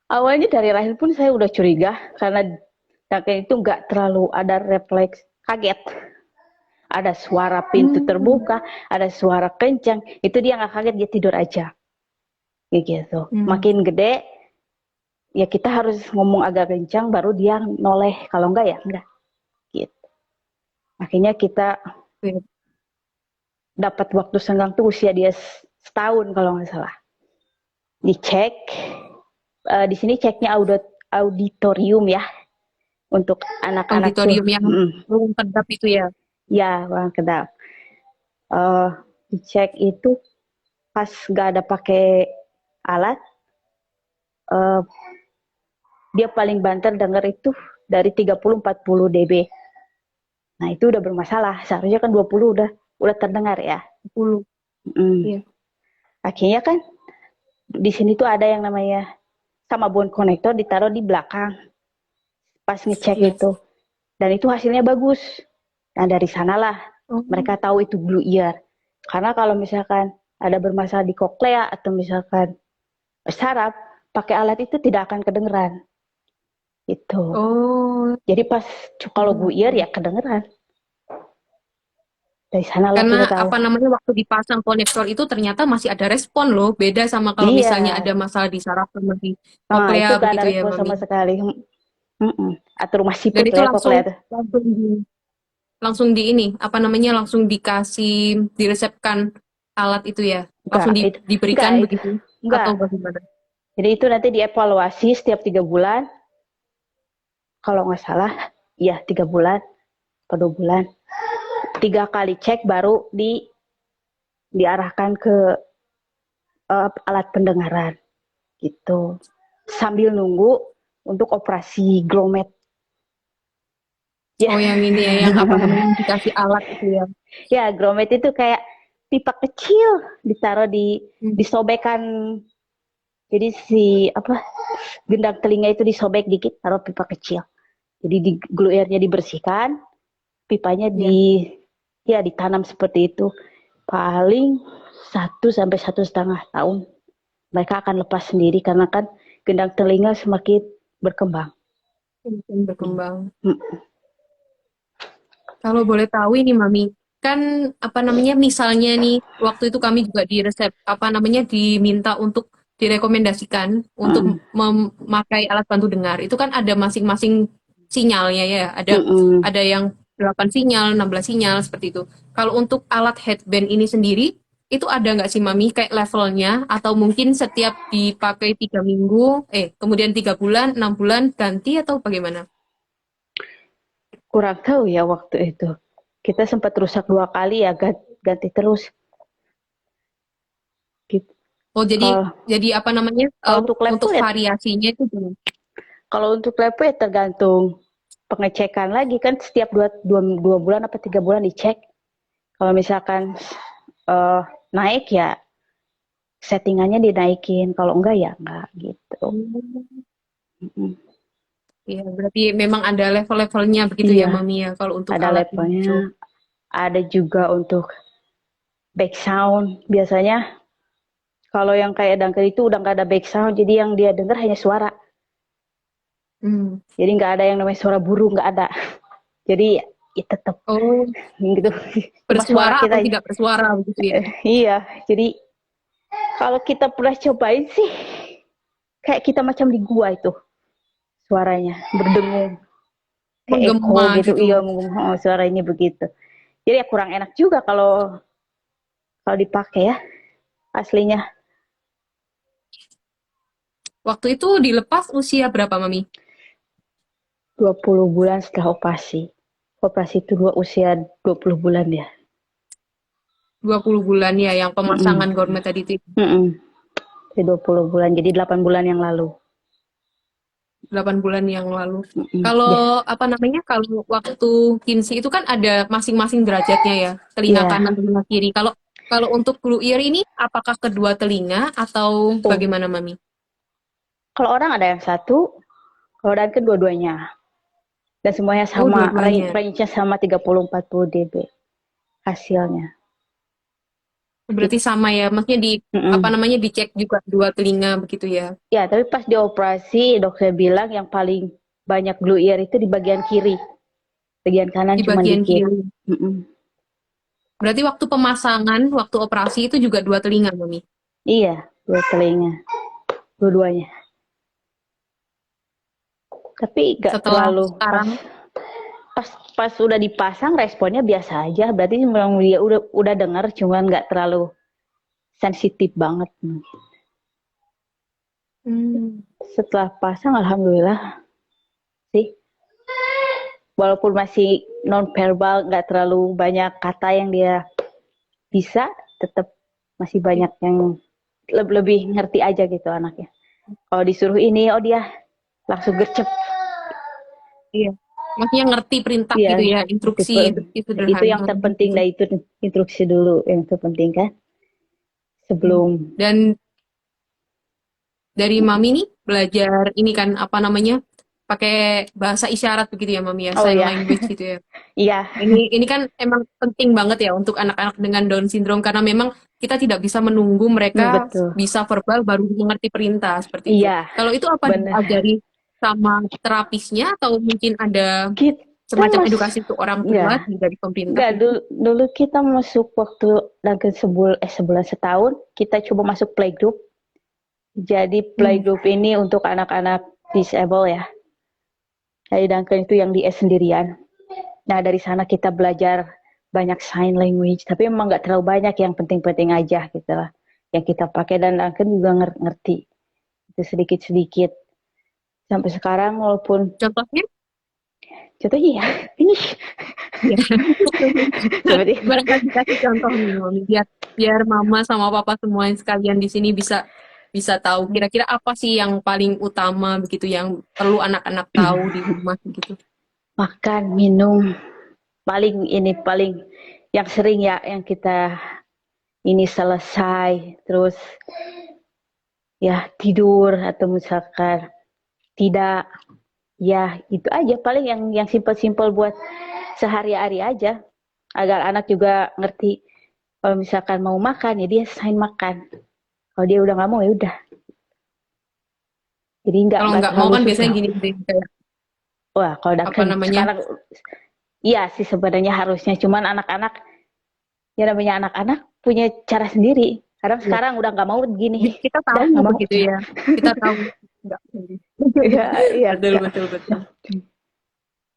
Awalnya dari lahir pun saya udah curiga karena kakek itu nggak terlalu ada refleks kaget. Ada suara pintu Hmm. terbuka, ada suara kencang, itu dia nggak kaget, dia tidur aja. Kayak gitu. Hmm. Makin gede, ya kita harus ngomong agak kencang baru dia noleh. Kalau enggak ya enggak. Gitu. Akhirnya kita Oke. dapat waktu senggang tuh usia dia setahun kalau nggak salah. Dicek, di sini ceknya auditorium ya untuk anak-anak tuh. Auditorium yang belum kedap itu ya. Ya, orang kedap. Uh, dicek itu pas nggak ada pakai alat, uh, dia paling banter denger itu dari 30-40 dB. Nah, itu udah bermasalah. Seharusnya kan 20 udah terdengar ya. 10. Hmm. Iya. Akhirnya kan di sini tuh ada yang namanya sama bone connector ditaruh di belakang pas ngecek Iya. itu. Dan itu hasilnya bagus. Nah, dari sanalah Oh. mereka tahu itu blue ear. Karena kalau misalkan ada bermasalah di koklea atau misalkan saraf, pakai alat itu tidak akan kedengeran gitu. Oh, Jadi pas kalau guir gitu. ya kedengeran. Dari sanalah Karena kita tahu. apa namanya waktu dipasang konektor itu ternyata masih ada respon loh. Beda sama kalau Iya, misalnya ada masalah di saraf sama di nah koklea itu gak ada begitu ya, respon Mami. sama sekali. Mm-mm. Atau rumah Dan siput itu lah ya langsung koklea tuh. langsung di langsung di ini apa namanya langsung dikasih diresepkan alat itu ya. Enggak, Langsung enggak diberikan itu, begitu enggak. atau bagaimana? Jadi itu nanti dievaluasi setiap 3 bulan. Kalau nggak salah, ya 3 bulan atau 2 bulan. 3 kali cek baru diarahkan ke alat pendengaran gitu. Sambil nunggu untuk operasi Glomet. Ya, Oh, yang ini ya, yang apa namanya yang dikasih alat itu ya. ya Glomet itu kayak pipa kecil ditaruh Hmm. disobekkan. Jadi si apa gendang telinga itu disobek dikit, taruh pipa kecil. Jadi di glue airnya dibersihkan, pipanya Ya. ya ditanam seperti itu. Paling 1 sampai 1,5 tahun mereka akan lepas sendiri karena kan gendang telinga semakin berkembang. Mungkin berkembang. Hmm. Kalau boleh tahu ini Mami, kan apa namanya misalnya nih waktu itu kami juga di resep apa namanya diminta untuk direkomendasikan untuk Hmm. memakai alat bantu dengar. Itu kan ada masing-masing sinyalnya ya. Hmm. Ada yang 8 sinyal, 16 sinyal seperti itu. Kalau untuk alat headband ini sendiri itu ada nggak sih Mami kayak levelnya atau mungkin setiap dipakai 3 minggu, kemudian 3 bulan, 6 bulan ganti atau bagaimana? Kurang tahu ya waktu itu. Kita sempat rusak 2 kali ya ganti terus. Gitu. Oh, Kalau jadi apa namanya? kalau untuk Untuk level ya, variasinya itu gimana? kalau untuk level ya tergantung pengecekan lagi kan setiap dua bulan apa 3 bulan dicek. Kalau misalkan uh, naik ya settingannya dinaikin. Kalau enggak ya enggak gitu. Hmm. Mm-mm. Iya, berarti memang ada level-levelnya begitu ya, Iya, Mami ya, kalau untuk ada alat ini levelnya. itu. Ada juga untuk back sound. Biasanya kalau yang kayak dangkal itu udah nggak ada back sound, jadi yang dia dengar hanya suara. Hmm. Jadi nggak ada yang namanya suara burung, nggak ada. Jadi ya tetap Oh, gitu. Cuma suara bersuara kita. atau tidak bersuara begitu ya? Iya, jadi kalau kita pernah cobain sih, kayak kita macam di gua itu suaranya berdengung, kayak echo Menggema gitu. gitu. Iya, suaranya begitu. Jadi ya kurang enak juga kalau kalau dipakai ya aslinya. Waktu itu dilepas usia berapa, Mami? 20 bulan setelah operasi. Operasi itu usia 20 bulan ya. 20 bulan ya, yang Mm-mm. pemasangan gourmet tadi itu. Mm-mm. Jadi 20 bulan, jadi 8 bulan yang lalu. 8 bulan yang lalu. Mm-mm. Ya, Kalau apa namanya? Kalau waktu Kinsey itu kan ada masing-masing derajatnya ya, telinga ya. kanan, telinga kiri. Kalau kalau untuk blue ear ini apakah kedua telinga atau Oh, bagaimana, Mami? kalau orang ada yang satu, kalau orang kedua-duanya. Dan semuanya Oh, sama, dua-duanya. range-nya sama 30-40 dB hasilnya. Berarti Gitu. sama ya, maksudnya di apa Mm-mm. namanya dicek juga dua telinga begitu ya. Ya, tapi pas dioperasi, dokter bilang yang paling banyak blue ear itu di bagian kiri. Bagian kanan Di cuma bagian dikit. kiri. Mm-mm. Berarti waktu pemasangan, waktu operasi itu juga dua telinga, Mami. Iya, dua telinga. Dua-duanya. Tapi nggak Setelah terlalu pas sekarang, pas pas udah dipasang responnya biasa aja. Berarti memang dia udah dengar, cuman nggak terlalu sensitif banget. hmm, Setelah pasang, alhamdulillah sih. Walaupun masih non verbal, nggak terlalu banyak kata yang dia bisa, tetap masih banyak yang lebih ngerti aja gitu anaknya. Kalau disuruh ini, oh dia langsung gercep. iya. Maksudnya ngerti perintah Iya, gitu ya, itu instruksi itu itu sederhana yang terpenting gitu. lah, itu instruksi dulu yang terpenting kan Hmm. sebelum. Dan dari Mami nih belajar ini kan apa namanya pakai bahasa isyarat begitu ya, Mami ya, Oh sign ya, language gitu ya. iya, Ini kan emang penting banget ya untuk anak-anak dengan Down syndrome karena memang kita tidak bisa menunggu mereka betul. bisa verbal baru mengerti perintah seperti itu. Iya, Kalau itu apa benar. diajari sama terapisnya atau mungkin ada Kita semacam edukasi untuk orang tua ya, dari pemerintah nggak gitu? dulu kita masuk waktu Duncan sebulan setahun, kita coba masuk playgroup. Jadi Hmm. playgroup ini untuk anak-anak disable ya. Jadi Duncan itu yang di sendirian. Nah dari sana kita belajar banyak sign language, tapi emang nggak terlalu banyak, yang penting-penting aja gitu lah. Yang kita pakai, dan Duncan juga ngerti itu sedikit-sedikit. Sampai sekarang walaupun Contohnya? contohnya ya, ini Ya. seperti Barangkali kasih contoh nih, Mami, biar biar Mama sama Papa semua yang sekalian di sini bisa bisa tahu kira-kira apa sih yang paling utama begitu yang perlu anak-anak tahu di rumah gitu. makan, minum, paling yang sering ya, yang kita ini selesai, terus ya tidur, atau misalkan tidak, ya itu aja paling yang simpel-simpel buat sehari-hari aja, agar anak juga ngerti kalau misalkan mau makan ya dia sign makan, kalau dia udah nggak mau ya udah, jadi Kalau nggak nggak mau terlalu kan biasanya susah. gini deh, kayak Wah kalau udah apa kan namanya? sekarang iya sih sebenarnya harusnya, cuman anak-anak, ya namanya anak-anak punya cara sendiri, kadang Ya, sekarang udah nggak mau begini, kita udah tahu nggak mau. begitu ya. Kita tahu nggak. Iya iya Betul, nggak, betul, betul.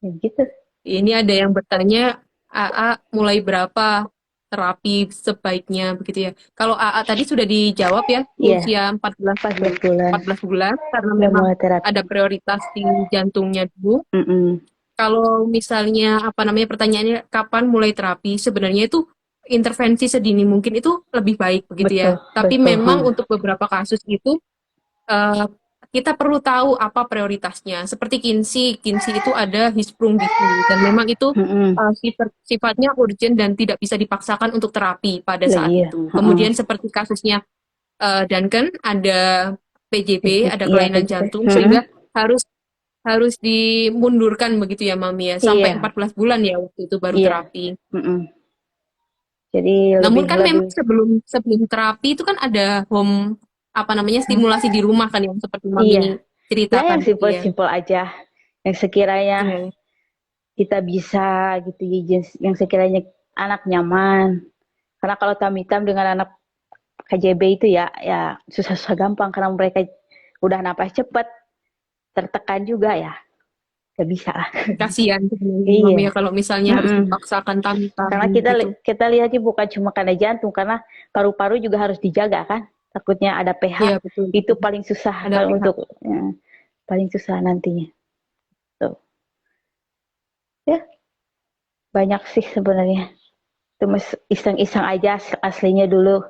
ya, gitu. Ini ada yang bertanya, AA mulai berapa terapi sebaiknya begitu ya. Kalau AA tadi sudah dijawab ya, Iya, usia 14 bulan 14 bulan karena udah memang mulai terapi. ada prioritas di jantungnya dulu. Mm-mm. Kalau misalnya apa namanya pertanyaannya kapan mulai terapi, sebenarnya itu intervensi sedini mungkin itu lebih baik begitu ya. Betul Tapi betul. memang untuk beberapa kasus itu eh, kita perlu tahu apa prioritasnya. Seperti Kinsey, Kinsey itu ada Hirschsprung dizzy dan memang itu Mm-mm. sifatnya urgent dan tidak bisa dipaksakan untuk terapi pada Lah saat iya. itu. Heeh. Kemudian seperti kasusnya Duncan ada PJB, ada Iya kelainan PJP. jantung Mm-mm. sehingga harus harus dimundurkan begitu ya Mami ya sampai Iya 14 bulan ya waktu itu baru iya. terapi. Mm-mm. Jadi Namun lebih kan lebih memang sebelum sebelum terapi itu kan ada home apa namanya stimulasi di rumah kan yang seperti iya. Mami Ya yang ceritakan gitu ya. simpel-simpel aja, yang sekiranya Iya. kita bisa gitu ya, yang sekiranya anak nyaman. Karena kalau tam-tam dengan anak KJB itu ya ya susah-susah gampang, karena mereka udah napas cepat, tertekan juga ya. Gak bisa lah. Kasihan sebenarnya Mami ya Iya. kalau misalnya harus Mm-mm. dipaksakan Karena tami-tami kita gitu. kita lihatnya bukan cuma karena jantung, karena paru-paru juga harus dijaga kan. Takutnya ada Iya pH, betul, itu betul. paling susah Ada kalau pihak. untuk ya, paling susah nantinya. Tuh. Ya, banyak sih sebenarnya. Itu iseng-iseng aja aslinya dulu.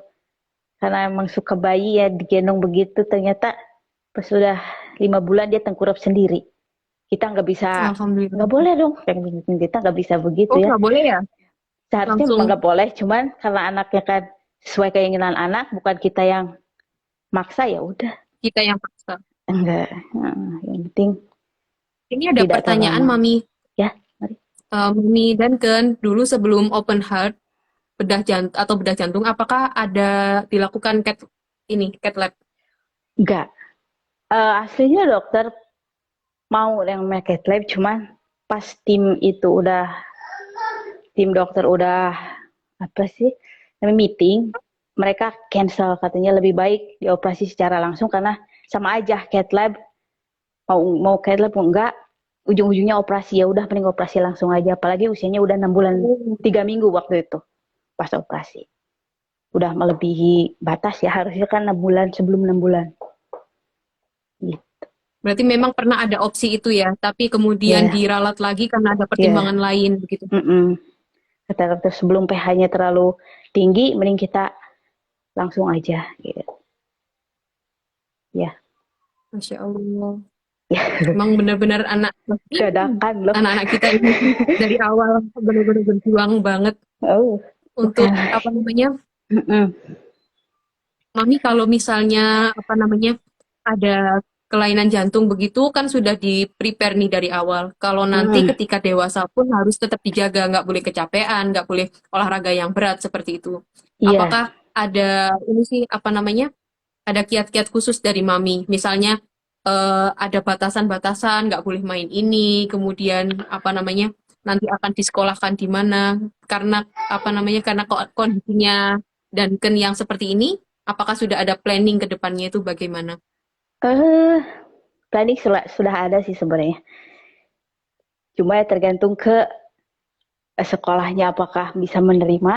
Karena emang suka bayi ya digendong begitu, ternyata pas sudah 5 bulan dia tengkurap sendiri. Kita Alhamdulillah. nggak boleh dong. Kita nggak bisa begitu Oh ya. nggak boleh ya? Seharusnya memang Langsung nggak boleh, cuman karena anaknya kan sesuai keinginan anak, bukan kita yang maksa, ya udah. kita yang paksa. Enggak. Yang penting Ini ada tidak pertanyaan terlama. Mami. Ya, mari. Mami dan Ken, dulu sebelum open heart, bedah jantung, apakah ada dilakukan cat lab? Enggak. Aslinya dokter mau yang make lab, cuman pas tim dokter udah apa sih, meeting, mereka cancel, katanya lebih baik dioperasi secara langsung, karena sama aja cat lab, mau cat lab mau enggak, ujung-ujungnya operasi, ya udah mending operasi langsung aja, apalagi usianya udah 6 bulan Oh, 3 minggu waktu itu pas operasi, udah melebihi batas ya, harusnya kan 6 bulan, sebelum 6 bulan gitu. berarti memang pernah ada opsi itu ya, tapi kemudian Ya diralat lagi karena ada ya. pertimbangan lain begitu. Kata dokter sebelum pH-nya terlalu tinggi, mending kita langsung aja gitu ya. Masya Allah. Ya Emang benar-benar dadakan loh. anak-anak kita ini dari awal benar-benar berjuang banget Oh untuk bukan. apa namanya, Mm-mm. Mami kalau misalnya apa namanya ada kelainan jantung begitu kan sudah di-prepare nih dari awal. Kalau nanti Hmm, ketika dewasa pun harus tetap dijaga, nggak boleh kecapean, nggak boleh olahraga yang berat seperti itu. iya. Apakah ada ini sih apa namanya? Ada kiat-kiat khusus dari Mami. Misalnya ada batasan-batasan, nggak boleh main ini, kemudian apa namanya? Nanti akan disekolahkan di mana? Karena apa namanya? Karena kondisinya dan yang seperti ini, apakah sudah ada planning ke depannya itu bagaimana? Eh, planning sudah ada sih sebenarnya. Cuma ya tergantung ke sekolahnya apakah bisa menerima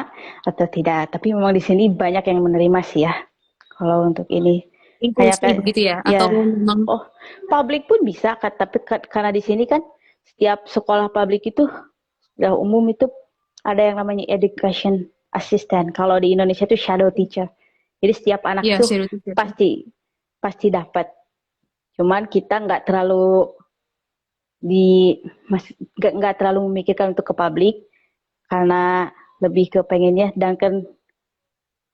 atau tidak. Tapi memang di sini banyak yang menerima sih ya. Kalau untuk ini kayak Inklusif begitu ya? ya, Atau memang oh, publik pun bisa kan, tapi karena di sini kan setiap sekolah publik itu sudah umum itu ada yang namanya education assistant. Kalau di Indonesia itu shadow teacher. Jadi setiap anak ya itu stereotip. pasti pasti dapat. Cuman kita nggak terlalu di nggak terlalu memikirkan untuk ke publik karena lebih ke pengennya dan kan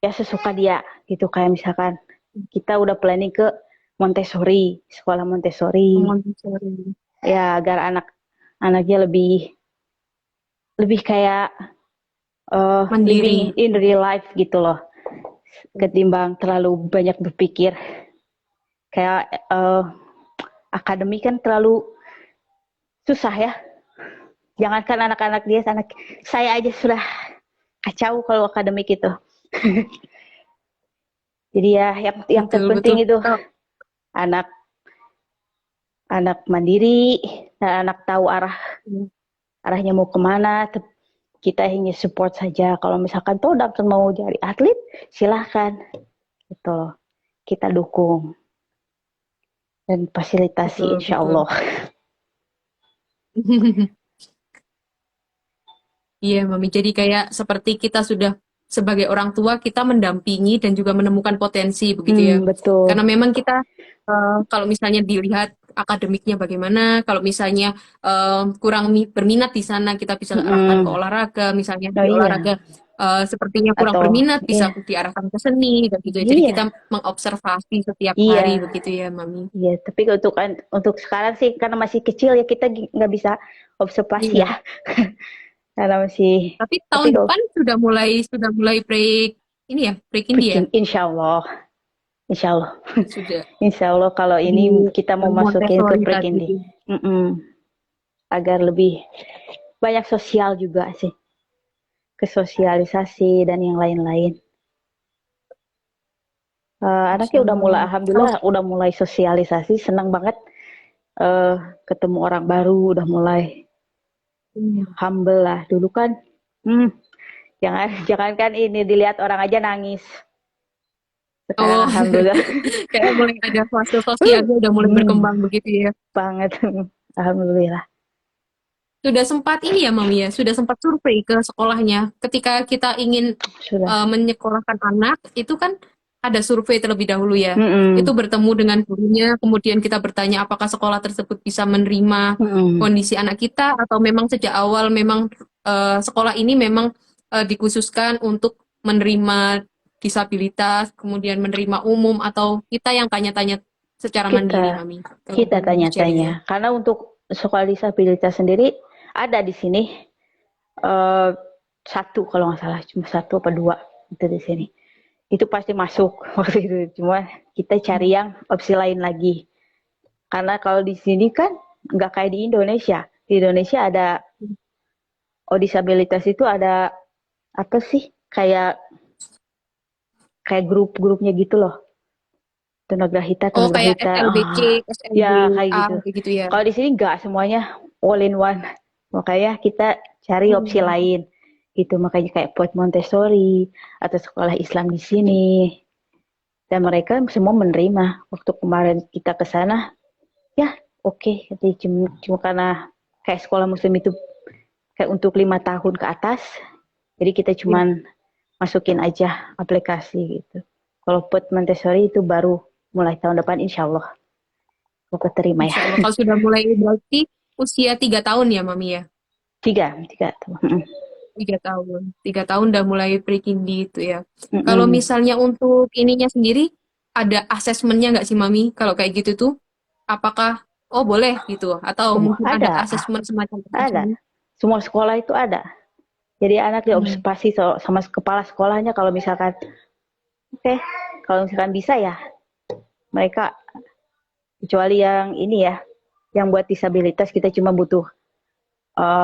ya sesuka dia gitu, kayak misalkan kita udah planning ke Montessori, sekolah Montessori, Montessori. ya agar anak-anaknya lebih lebih kayak Mandiri. living in real life gitu loh, ketimbang terlalu banyak berpikir kayak akademi kan terlalu susah ya. Jangankan anak-anak dia, anak saya aja sudah kacau kalau akademik itu. Jadi ya yang Betul, terpenting betul. itu Oh, anak anak mandiri dan anak tahu iya. arahnya mau kemana. Kita hanya support saja. Kalau misalkan tuh dokter mau jadi atlet, silahkan gitu loh. Kita dukung dan fasilitasi Betul, insya betul. Allah. Iya, Mami. Jadi kayak seperti kita sudah sebagai orang tua, kita mendampingi dan juga menemukan potensi begitu ya. Karena Betul. memang kita kalau misalnya dilihat akademiknya bagaimana, kalau misalnya kurang berminat di sana, kita bisa arahkan ke Mm-mm. olahraga. Misalnya Oh di olahraga iya. sepertinya kurang Atau berminat, bisa iya, diarahkan ke seni dan gitu ya. Jadi kita iya, mengobservasi setiap hari iya, begitu ya, Mami. iya. Tapi untuk sekarang sih karena masih kecil ya kita nggak bisa observasi Iya. ya. Karena masih. Tapi Tapi tahun kalau depan sudah mulai break ini ya, break India ya. bikin, insya Allah, Sudah insya Allah kalau ini di kita mau masukin ke Montessori tadi. Prekindi. Mm-mm. Agar lebih banyak sosial juga sih, kesosialisasi dan yang lain-lain. Masya Anaknya udah mulai, Allah. Kalau alhamdulillah udah mulai sosialisasi, senang banget eh, ketemu orang baru, udah mulai humble lah. Dulu kan, hmm, jangankan ini dilihat orang aja nangis. Sekarang oh alhamdulillah, kayak mulai ada fase sosialnya udah mulai hmm, berkembang begitu ya. banget, alhamdulillah. Sudah sempat ini ya Mami ya, sudah sempat survei ke sekolahnya. Ketika kita ingin Sudah. menyekolahkan anak, itu kan ada survei terlebih dahulu ya. Itu Mm-mm. bertemu dengan gurunya, kemudian kita bertanya apakah sekolah tersebut bisa menerima Mm-mm. kondisi anak kita atau memang sejak awal memang sekolah ini memang dikhususkan untuk menerima disabilitas, kemudian menerima umum atau kita yang tanya-tanya secara mandiri, Kita Mami. Kalau kita boleh sharing ya. tanya-tanya karena untuk sekolah disabilitas sendiri ada di sini eh, satu kalau nggak salah, cuma satu apa dua itu di sini. Itu pasti masuk waktu itu. Cuma kita cari yang opsi lain lagi. Karena kalau di sini kan nggak kayak di Indonesia. Di Indonesia ada disabilitas itu ada apa sih? Kayak grup-grupnya gitu loh. Tunagrahita, Oh, kayak tunagrahita. SLBC, Ya kayak SLBA, gitu. kayak gitu ya. Kalau di sini nggak semuanya all in one. Makanya kita cari opsi Hmm. lain. Gitu makanya kayak Pot Montessori atau sekolah Islam di sini. Dan mereka semua menerima. Waktu kemarin kita ke sana, ya oke. Jadi cuma karena kayak sekolah muslim itu kayak untuk 5 tahun ke atas. Jadi kita Ya, cuman masukin aja aplikasi gitu. Kalau Pot Montessori itu baru mulai tahun depan insya Allah. Aku keterima ya. Insya Allah. Kalau sudah mulai berarti usia 3 tahun ya, Mami ya? Tiga tuh. 3 tahun. 3 tahun udah mulai pre-kindi itu ya. Kalau Mm-mm. misalnya untuk ininya sendiri, ada asesmennya nggak sih, Mami? Kalau kayak gitu tuh, apakah oh boleh gitu atau Semua mungkin ada ada, asesmen semacam ada. itu? Semua sekolah itu ada. Jadi anak Hmm. diobservasi sama kepala sekolahnya kalau misalkan, oke, kalau misalkan bisa ya mereka, kecuali yang ini ya, yang buat disabilitas kita cuma butuh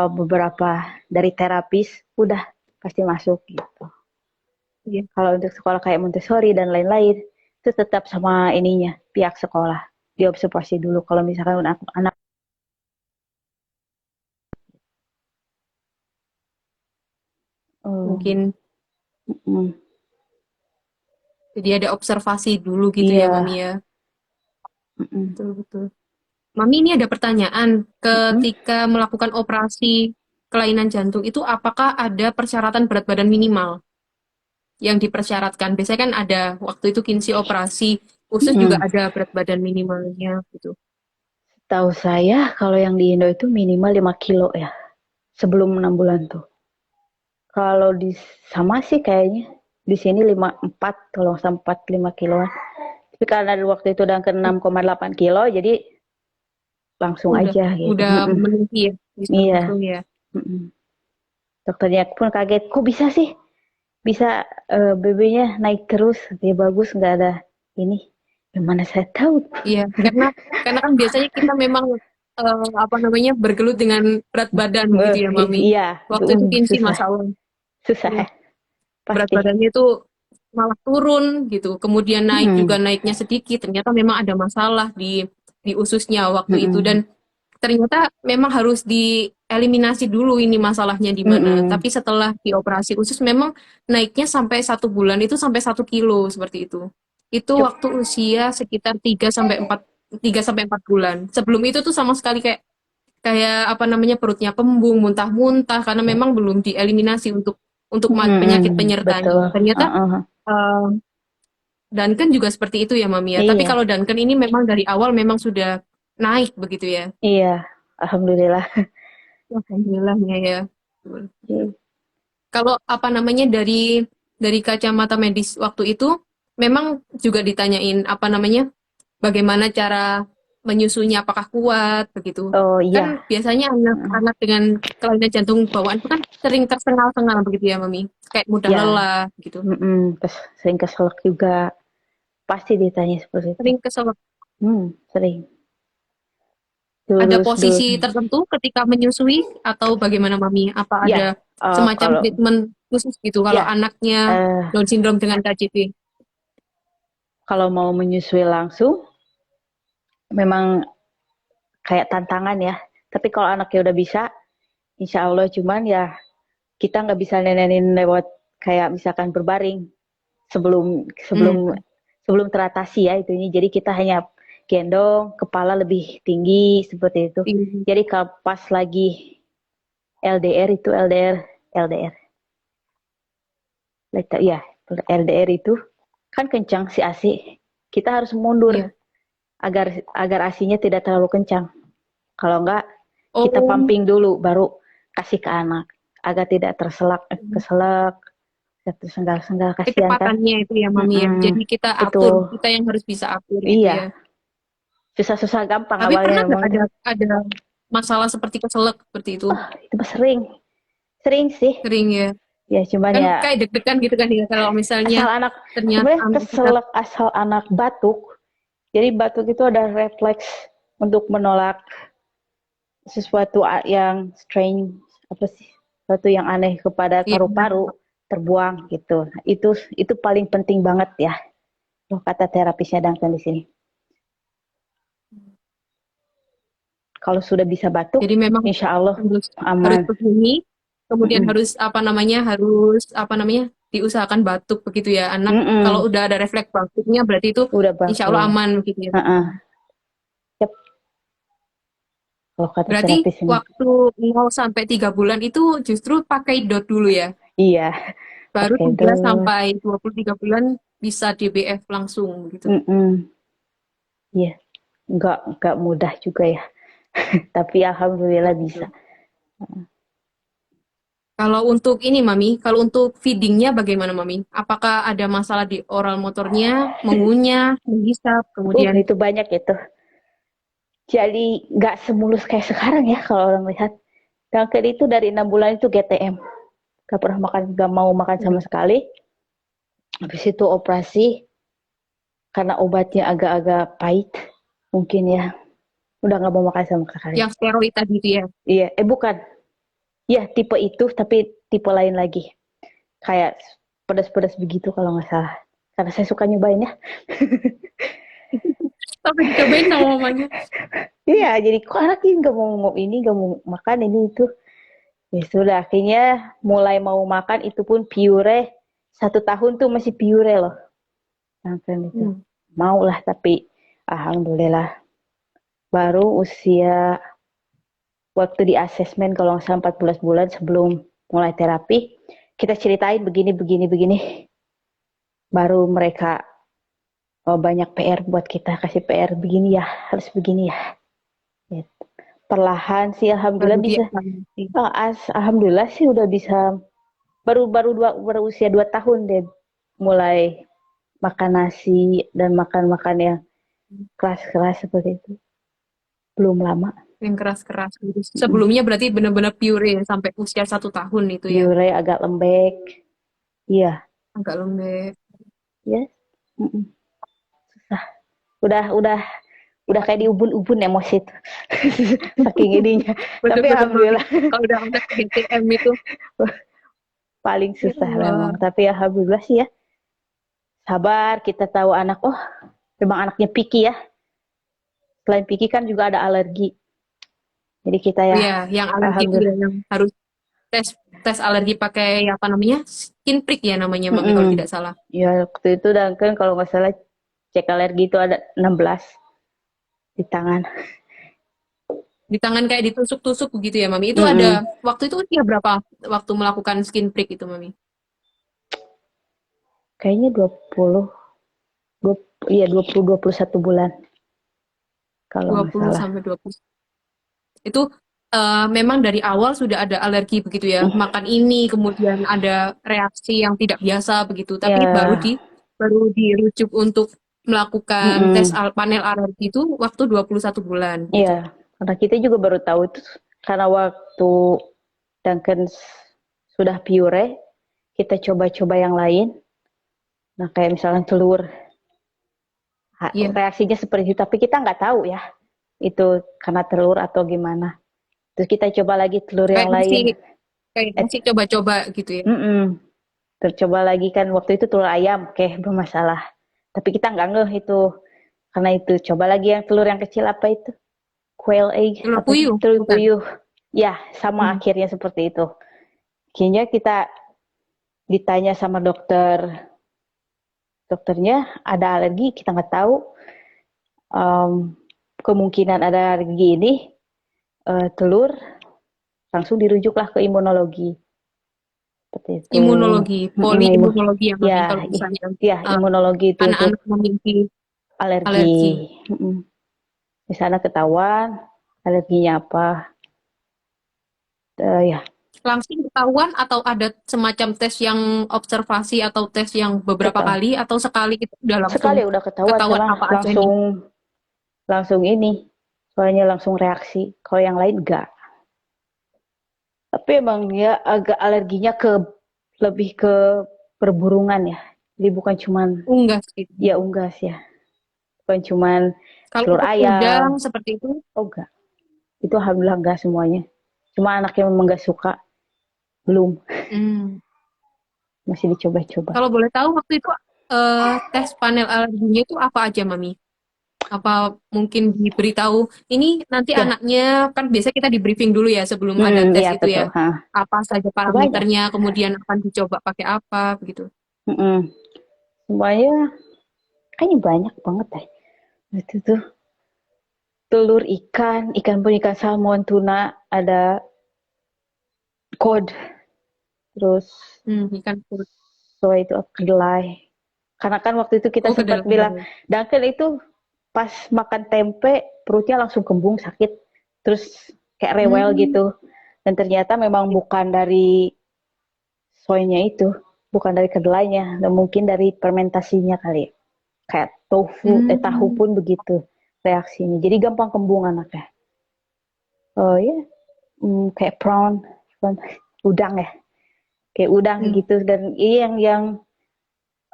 beberapa dari terapis, udah pasti masuk gitu. Iya. Kalau untuk sekolah kayak Montessori dan lain-lain, itu tetap sama ininya, pihak sekolah. Diobservasi dulu kalau misalkan anak. Oh, Mungkin mm, jadi ada observasi dulu gitu ya, iya, Mami ya. mm, Betul, betul. Mami ini ada pertanyaan. mm. Ketika melakukan operasi kelainan jantung itu apakah ada persyaratan berat badan minimal yang dipersyaratkan? Biasanya kan ada waktu itu Kinsey operasi khusus juga Mm. ada berat badan minimalnya gitu. Tahu saya kalau yang di Indo itu minimal 5 kilo ya, sebelum 6 bulan tuh. Kalau di sama sih kayaknya. Di sini 54, kalau sampai 5 kiloan. Tapi karena waktu itu udah ke 6,8 kilo, jadi langsung Udah aja gitu. udah memenuhi ya, bisa Iya. langsung ya. Dokternya pun kaget, kok bisa sih? Bisa BB-nya naik terus, ya bagus, nggak ada ini. Gimana saya tahu? Iya, karena kan biasanya kita memang apa namanya bergelut dengan berat badan gitu ya, Mami. Iya, Waktu itu Kinsey susah, Masya Allah, susah ya, ya, berat pasti. badannya itu malah turun gitu. Kemudian naik juga Mm, naiknya sedikit. Ternyata memang ada masalah di ususnya waktu itu dan mm, ternyata memang harus dieliminasi dulu ini masalahnya di mana. mm, Tapi setelah dioperasi usus memang naiknya sampai 1 bulan itu sampai 1 kilo seperti itu. Itu Cuk. waktu usia sekitar 3 sampai 4 bulan. Sebelum itu tuh sama sekali kayak kayak apa namanya perutnya kembung, muntah-muntah karena memang belum dieliminasi untuk penyakit penyertanya. Betul. Ternyata Uh-uh. eh, Duncan juga seperti itu ya, Mami ya. Tapi Iya, kalau Duncan ini memang dari awal memang sudah naik begitu ya. iya, alhamdulillah. Alhamdulillahnya ya. Iya. Kalau apa namanya dari kacamata medis waktu itu memang juga ditanyain apa namanya bagaimana cara menyusunya apakah kuat begitu. Oh iya. Kan biasanya Uh, anak-anak dengan kelainan jantung bawaan itu kan sering tersengal-sengal begitu ya, Mami. Kayak mudah ya, lelah gitu. terus sering keselak juga. Pasti ditanya seperti itu. Sering kesel. Sering. Ada Terus, posisi tertentu ketika menyusui atau bagaimana, Mami? Apa ada ya, semacam kalau treatment khusus gitu kalau ya, anaknya eh, Down syndrome dengan KJB? kalau mau menyusui langsung, memang kayak tantangan ya. Tapi kalau anaknya udah bisa, insya Allah, cuman ya kita nggak bisa nenenin lewat kayak misalkan berbaring sebelum sebelum Hmm. sebelum teratasi ya itu ini. Jadi kita hanya gendong, kepala lebih tinggi seperti itu. Iya. Jadi kalau pas lagi LDR itu LDR ya, LDR itu kan kencang si ASI. Kita harus mundur Iya. agar agar ASINya tidak terlalu kencang. Kalau enggak, kita Oh, pumping dulu baru kasih ke anak agar tidak keselak, tersengal-sengal, kasihan kan. kecepatannya itu ya, Mami ya. Mm-mm, Jadi kita atur, betul. kita yang harus bisa atur gitu ya. Iya, susah-susah gampang Tapi awalnya pernah nggak memang itu. ada masalah seperti keselak seperti itu? Oh, itu sering, sering sih. Sering ya. Ya cuman Kan ya kayak deg-degan gitu kan ya kalau misalnya asal anak, ternyata sebenarnya anak kita keselak asal anak batuk. Jadi batuk itu ada refleks untuk menolak sesuatu yang strange, apa sih, sesuatu yang aneh kepada ya, paru-paru terbuang gitu. Itu paling penting banget ya. Loh, kata terapisnya Duncan di sini. Kalau sudah bisa batuk, jadi memang insya Allah harus harus aman. begini, kemudian Mm-mm. harus diusahakan batuk begitu ya anak. Kalau Mm-mm. udah ada refleks batuknya berarti itu Udah insya Allah bagus. aman gitu ya. Uh-uh. Yep. Kalau kata Berarti terapis ini. waktu 0 sampai 3 bulan itu justru pakai dot dulu ya. Iya, Baru pakai 3 dos. sampai 23 bulan bisa DBF langsung gitu. Mm-mm. Iya, nggak mudah juga ya. Tapi alhamdulillah bisa. Kalau untuk ini, Mami, kalau untuk feedingnya bagaimana, Mami? Apakah ada masalah di oral motornya, mengunyah, menghisap, kemudian Itu banyak itu. Jadi nggak semulus kayak sekarang ya kalau orang lihat. Duncan itu dari 6 bulan itu GTM, gak pernah makan, gak mau makan sama sekali. Habis itu operasi karena obatnya agak-agak pahit, mungkin ya, udah nggak mau makan sama sekali. Yang steroid tadi itu ya. Iya, bukan, ya tipe itu tapi tipe lain lagi, kayak pedas-pedas begitu kalau nggak salah. Karena saya suka nyobain ya. Sampai dicobain sama mamanya. Iya, jadi kok anak ini nggak mau makan ini itu. Ya sudah, akhirnya mulai mau makan itu pun pure. 1 tahun tuh masih pure loh. Makan itu. Mau lah, tapi alhamdulillah. Baru usia waktu di asesmen kalau nggak salah 14 bulan sebelum mulai terapi, kita ceritain begini, begini, begini. Baru mereka banyak PR buat kita, kasih PR begini ya, harus begini ya. Gitu. Perlahan sih alhamdulillah Baru bisa. dia. Alhamdulillah sih udah bisa. Baru usia 2 tahun deh mulai makan nasi dan makan-makan yang keras-keras seperti itu. Belum lama. Yang keras-keras gitu. Sebelumnya berarti benar-benar pure ya, sampai usia 1 tahun itu ya. Pure agak lembek. Iya. Agak lembek. Ya. Mm-mm. Susah. Udah kayak di ubun-ubun emosi itu. Saking ininya. Tapi Betul-betul. alhamdulillah Kalau udah angkat BTM itu. paling Ya susah Allah. memang. Tapi alhamdulillah sih ya. Sabar, kita tahu anak, oh memang anaknya picky ya. Selain picky kan juga ada alergi. Jadi kita Oh ya, ya, yang alergi itu ya, alhamdulillah. yang harus tes tes alergi pakai apa namanya? Skin prick ya namanya, Mami, kalau tidak salah. Ya waktu itu dan kan kalau nggak salah cek alergi itu ada 16 di tangan. Di tangan kayak ditusuk-tusuk begitu ya, Mami. Itu ada waktu itu usia berapa waktu melakukan skin prick itu, Mami? Kayaknya 21 bulan kalau Dua nggak puluh salah. sampai 20. Itu memang dari awal sudah ada alergi begitu ya. Makan ini kemudian ada reaksi yang tidak biasa begitu. Tapi Ya, baru dirujuk untuk melakukan tes panel alergi itu waktu 21 bulan gitu. iya. Karena kita juga baru tahu itu karena waktu Duncan sudah pure, kita coba-coba yang lain. Nah, kayak misalnya telur, Iya, reaksinya seperti itu. Tapi kita nggak tahu ya, itu karena telur atau gimana. Terus kita coba lagi telur yang kayak masih lain. kayak Eh, masih coba-coba gitu ya. Tercoba lagi kan waktu itu telur ayam, oke bermasalah. Tapi kita nggak ngeh itu, karena itu coba lagi yang telur yang kecil apa itu, quail egg, Telur apa sih puyuh, telur bukan? puyuh. Ya sama akhirnya seperti itu. Akhirnya kita ditanya sama dokternya ada alergi, kita nggak tahu. Kemungkinan ada alergi ini telur, langsung dirujuklah ke imunologi. Seperti itu. Imunologi, poliimunologi ya, Mami, Ya, kalau misalnya ya imunologi itu untuk anak-anak memiliki alergi. alergi. Di sana ketahuan alerginya apa. Ya, Langsung ketahuan atau ada semacam tes yang observasi atau tes yang beberapa ketahuan. kali atau sekali itu udah langsung Sekali udah ketahuan ketahuan sama apa aja nih? langsung ini. Soalnya langsung reaksi. Kalau yang lain enggak. Tapi emang dia agak alerginya lebih ke perburungan ya. Jadi bukan cuman Unggas gitu. ya unggas ya. Bukan cuman Kalau telur untuk udang ayam. seperti itu, Oh enggak. Itu alhamdulillah enggak semuanya. Cuma anak yang memang enggak suka. Belum. hmm. Masih dicoba-coba. Kalau boleh tahu waktu itu tes panel alerginya itu apa aja, Mami? Apa mungkin diberitahu ini nanti Ya, anaknya kan biasa kita di briefing dulu ya sebelum ada tes ya itu betul. ya. Apa saja Banyak. parameternya, kemudian akan dicoba pakai apa begitu. Semuanya kayaknya banyak banget deh. Itu tuh telur ikan pun ikan salmon, tuna, ada cod, terus Ikan purut. soy itu kedelai. Karena kan waktu itu kita Oh, sempat bilang, kedelai. Duncan itu pas makan tempe perutnya langsung kembung sakit, terus kayak rewel Hmm. gitu. Dan ternyata memang bukan dari soynya itu, bukan dari kedelainya, dan mungkin dari fermentasinya kali. Kayak tahu Hmm. pun begitu. reaksinya. Jadi gampang kembung anaknya. Oh ya, kayak prawn udang ya, kayak udang Hmm. gitu. Dan ini yang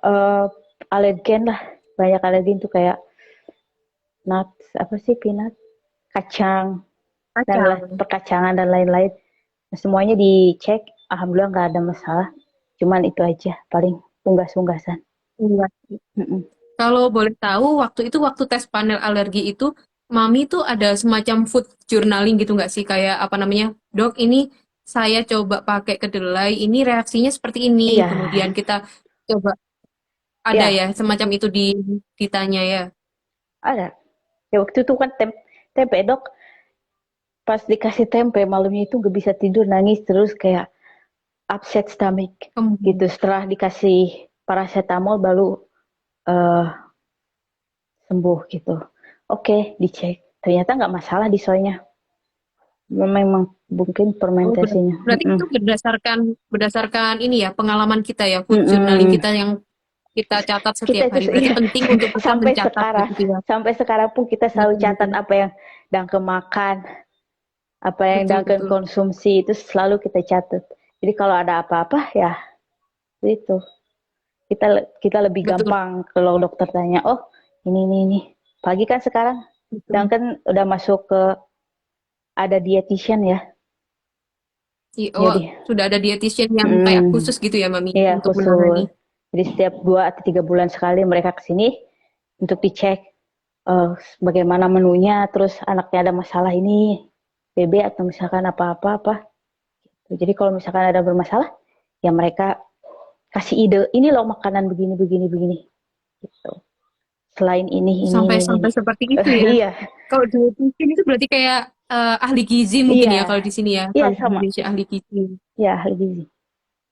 eh, alergen lah, banyak alergen tuh kayak nuts, apa sih, peanut, kacang, dan Kacang. perkacangan dan lain-lain. Nah, semuanya dicek, alhamdulillah nggak ada masalah. Cuman itu aja paling unggas-unggasan. Iya. Mm-mm. Kalau boleh tahu, waktu tes panel alergi itu, Mami tuh ada semacam food journaling gitu nggak sih? Kayak apa namanya, dok ini saya coba pakai kedelai, ini reaksinya seperti ini. Iya, Kemudian kita coba, ada ya ya semacam itu ditanya ya. ada. Ya waktu itu kan tempe dok, pas dikasih tempe malamnya itu nggak bisa tidur, nangis terus kayak upset stomach gitu. Kemudian, Setelah dikasih paracetamol baru eh, sembuh gitu. Oke, dicek. Ternyata nggak masalah di soynya. Memang mungkin oh, fermentasinya. berarti Mm-mm. itu berdasarkan berdasarkan ini ya pengalaman kita ya, food journaling Mm-mm. kita yang kita catat Kita setiap itu hari. Berarti iya, penting untuk kita sampai mencatat sekarang, begitu ya. sampai sekarang pun kita selalu Betul, catat betul, apa yang Dangke makan, apa yang betul, Dangke betul, konsumsi itu selalu kita catat. Jadi kalau ada apa-apa ya itu kita kita lebih betul, gampang kalau dokter tanya, oh ini. Pagi kan sekarang betul. Duncan udah masuk ke ada dietitian ya, Oh, jadi sudah ada dietitian yang kayak mm, khusus gitu ya, Mami, ya untuk menangani. khusus. Jadi setiap 2 atau 3 bulan sekali mereka kesini untuk dicek eh, bagaimana menunya, terus anaknya ada masalah ini, BB atau misalkan apa-apa. Jadi kalau misalkan ada bermasalah, ya mereka kasih ide, ini loh makanan begini. Gitu. Selain Sampai ini. sampai seperti itu ya. Iya, Kalau dietitian itu berarti kayak ahli gizi mungkin iya, ya kalau di sini ya. iya Kalau di sama. Indonesia ahli gizi. Ya, ahli gizi.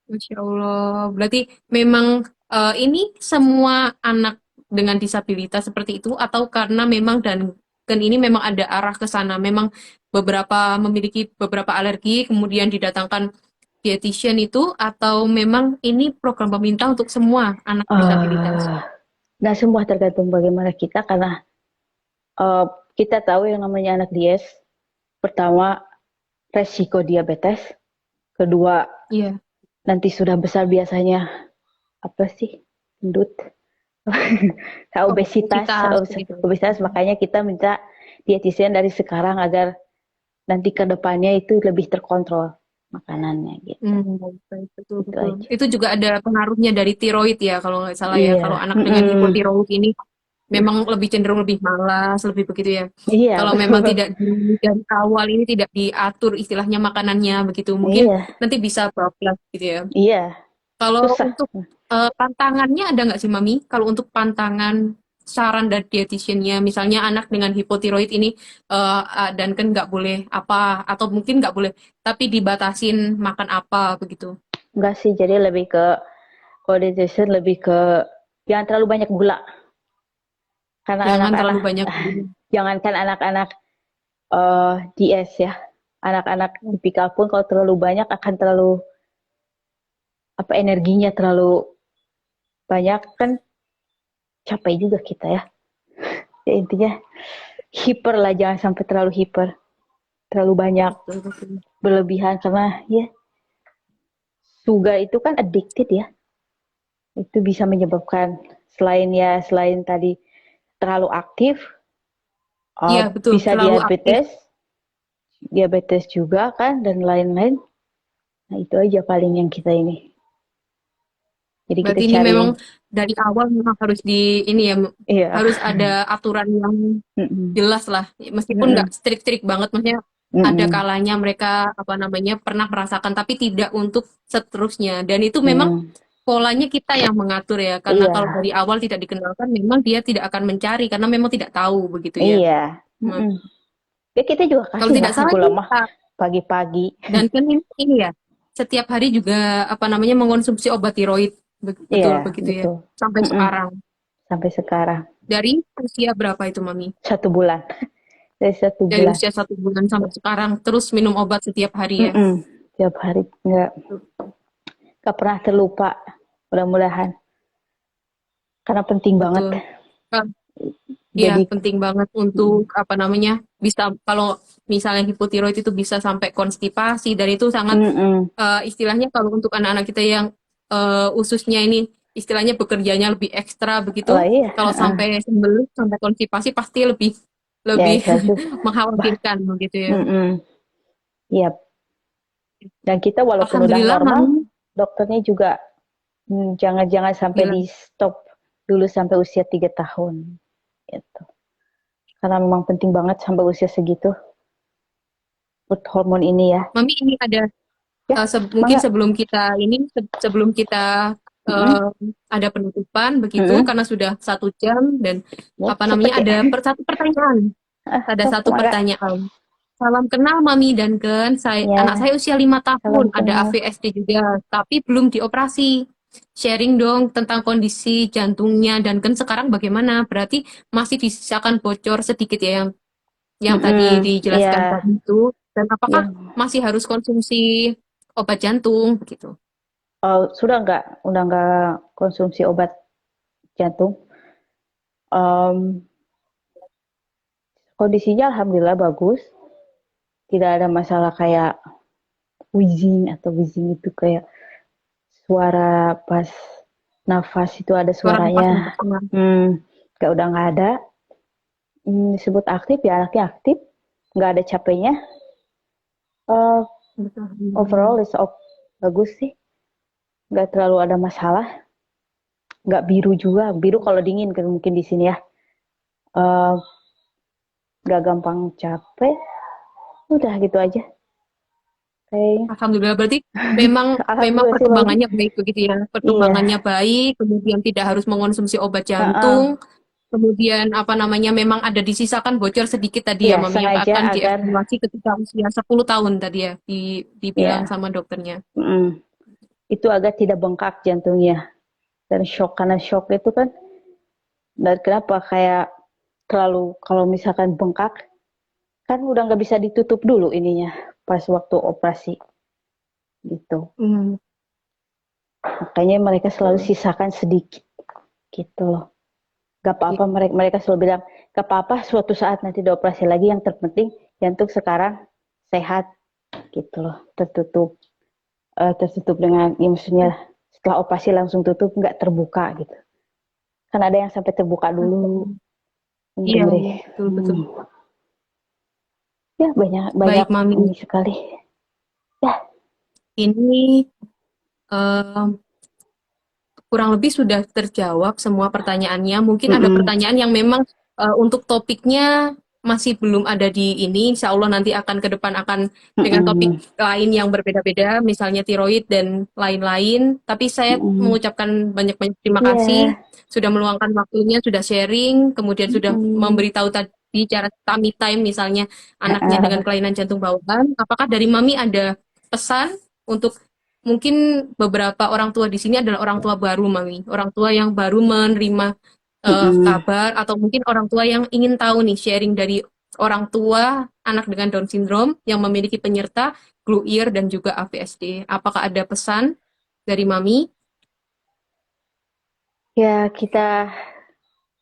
Masya Allah. Berarti memang ini semua anak dengan disabilitas seperti itu atau karena memang dan ini memang ada arah ke sana. Memang beberapa memiliki beberapa alergi kemudian didatangkan dietitian itu atau memang ini program pemerintah untuk semua anak disabilitas. Eh, nah, semua tergantung bagaimana kita, karena eh, kita tahu yang namanya anak dies. Pertama, resiko diabetes. Kedua, Iya. nanti sudah besar biasanya apa sih? Gendut. Oh, Obesitas, obesitas begitu. obesitas. Makanya kita minta dietitian dari sekarang agar nanti ke depannya itu lebih terkontrol makanannya gitu. Baik, baik, betul, Itu betul. aja. Itu juga ada pengaruhnya dari tiroid ya, kalau nggak salah ya. Iya. Kalau anak dengan Mm-mm. hipotiroid ini memang lebih cenderung lebih malas, lebih begitu ya. Iya, Kalau memang betul. tidak dari awal ini tidak diatur istilahnya makanannya begitu, mungkin Iya, nanti bisa bablas gitu ya. iya. Kalau Susah. untuk pantangannya ada nggak sih, Mami? Kalau untuk pantangan saran dari dietitiannya, misalnya anak dengan hipotiroid ini dan kan nggak boleh apa, atau mungkin nggak boleh, tapi dibatasin makan apa begitu. Enggak sih, jadi lebih ke coordination, lebih ke jangan terlalu banyak gula. Karena Jangan anak-anak, terlalu banyak gula. jangankan anak-anak DS ya, anak-anak tipikal pun kalau terlalu banyak akan terlalu apa, energinya terlalu banyak kan, capek juga kita ya. Ya intinya hiper lah, jangan sampai terlalu hiper, terlalu banyak Betul, betul. berlebihan, karena ya sugar itu kan addicted ya. Itu bisa menyebabkan, selain tadi terlalu aktif, Iya, betul. bisa Terlalu aktif. diabetes juga kan, dan lain-lain. Nah itu aja paling yang kita ini. Jadi kita Berarti ini cari memang yang dari awal memang harus ini ya, iya. harus ada aturan yang Mm-mm. jelas lah. Meskipun nggak Mm-mm. strik-strik banget, maksudnya ada Mm-mm. kalanya mereka apa namanya pernah merasakan, tapi tidak untuk seterusnya. Dan itu memang Mm. polanya kita yang mengatur ya, karena Iya, kalau dari awal tidak dikenalkan, memang dia tidak akan mencari karena memang tidak tahu begitu ya. iya. Nah, Mm-mm. Ya kita juga kalau kasih tidak lah salah gula nih, mah pagi-pagi. dan kan ini ya, setiap hari juga apa namanya mengonsumsi obat tiroid, Iya, betul begitu ya, betul. sampai Mm-mm. sekarang. Sampai sekarang Dari usia berapa itu, Mami? 1 bulan. Dari satu Dari bulan. usia 1 bulan sampai sekarang, terus minum obat setiap hari ya? Mm-mm. Tiap hari nggak pernah terlupa. Mudah-mudahan karena penting banget. Betul. Iya, Jadi, penting banget untuk mm, apa namanya bisa kalau misalnya hipotiroid itu bisa sampai konstipasi dan itu sangat mm. istilahnya kalau untuk anak-anak kita yang ususnya ini istilahnya bekerjanya lebih ekstra Oh begitu, iya, kalau sampai sembelit sampai konstipasi pasti lebih ya lebih itu. Bah, mengkhawatirkan begitu ya. mm. Iya. Dan kita walaupun udah Alhamdulillah normal, Mami dokternya juga jangan-jangan sampai di bilang stop dulu sampai usia 3 tahun. Gitu. Karena memang penting banget sampai usia segitu, hormon ini ya. Mami ini ada Ya, mungkin mangga. sebelum kita Mm-mm, eh, ada penutupan begitu mm-mm. karena sudah 1 jam dan Ya, apa cepet namanya ya. satu pertanyaan, ada Sok, satu mangga. pertanyaan. Salam kenal Mami dan Ken. Anak Ya, saya usia 5 tahun, salam ada kenal. AVSD juga, tapi belum dioperasi. Sharing dong tentang kondisi jantungnya dan Ken sekarang bagaimana? Berarti masih disisakan bocor sedikit ya yang tadi Mm-mm. dijelaskan Ya, tadi itu. Dan apakah ya. masih harus konsumsi obat jantung gitu? Oh, udah nggak konsumsi obat jantung. Em, Kondisinya alhamdulillah bagus. Tidak ada masalah kayak wheezing itu kayak suara pas nafas itu ada Suara nafas yang suaranya. berpengaruh. Kayak udah nggak ada. Disebut aktif ya anaknya aktif, nggak ada capeknya. Eh, Overall is bagus sih, nggak terlalu ada masalah. Nggak biru juga, biru kalau dingin kan mungkin di sini ya. Eh, nggak gampang capek, udah gitu aja kayaknya. Alhamdulillah berarti memang memang Alhamdulillah sih Mami. perkembangannya baik begitu ya. Perkembangannya Iya. baik, kemudian tidak harus mengonsumsi obat Heeh. jantung. Kemudian apa namanya memang ada disisakan bocor sedikit tadi ya Iya, Mami yang sengaja akan agar dievaluasi ketika usia 10 tahun tadi ya dibilang ya, sama dokternya. itu agar tidak bengkak jantungnya dan shock karena shock itu kan. Dan kenapa kayak terlalu kalau misalkan bengkak kan udah nggak bisa ditutup dulu ininya pas waktu operasi gitu. Hmm. Makanya mereka selalu sisakan sedikit gitu loh. Gak apa-apa, mereka mereka selalu bilang gak apa-apa suatu saat nanti dioperasi lagi, yang terpenting jantung sekarang sehat gitu loh, tertutup dengan ya maksudnya setelah operasi langsung tutup, nggak terbuka gitu. Kan ada yang sampai terbuka dulu, Iya, ngeri-ngeri. iya, betul, betul. Hmm. Ya banyak banyak Baik, Mami. ini sekali ya. Ini eh, kurang lebih sudah terjawab semua pertanyaannya. Mungkin ada Mm-mm. pertanyaan yang memang untuk topiknya masih belum ada di ini. Insya Allah nanti akan ke depan akan dengan topik Mm-mm. lain yang berbeda-beda, misalnya tiroid dan lain-lain. Tapi saya Mm-mm. mengucapkan banyak-banyak terima kasih Iya. sudah meluangkan waktunya, sudah sharing, kemudian sudah Mm-mm. memberitahu tadi cara tummy time misalnya anaknya dengan Ha-ha. kelainan jantung bawaan. Apakah dari Mami ada pesan untuk mungkin beberapa orang tua di sini adalah orang tua baru, Mami. Orang tua yang baru menerima Mm-mm. kabar, atau mungkin orang tua yang ingin tahu nih sharing dari orang tua anak dengan Down syndrome yang memiliki penyerta glue ear dan juga AVSD. Apakah ada pesan dari Mami? Ya kita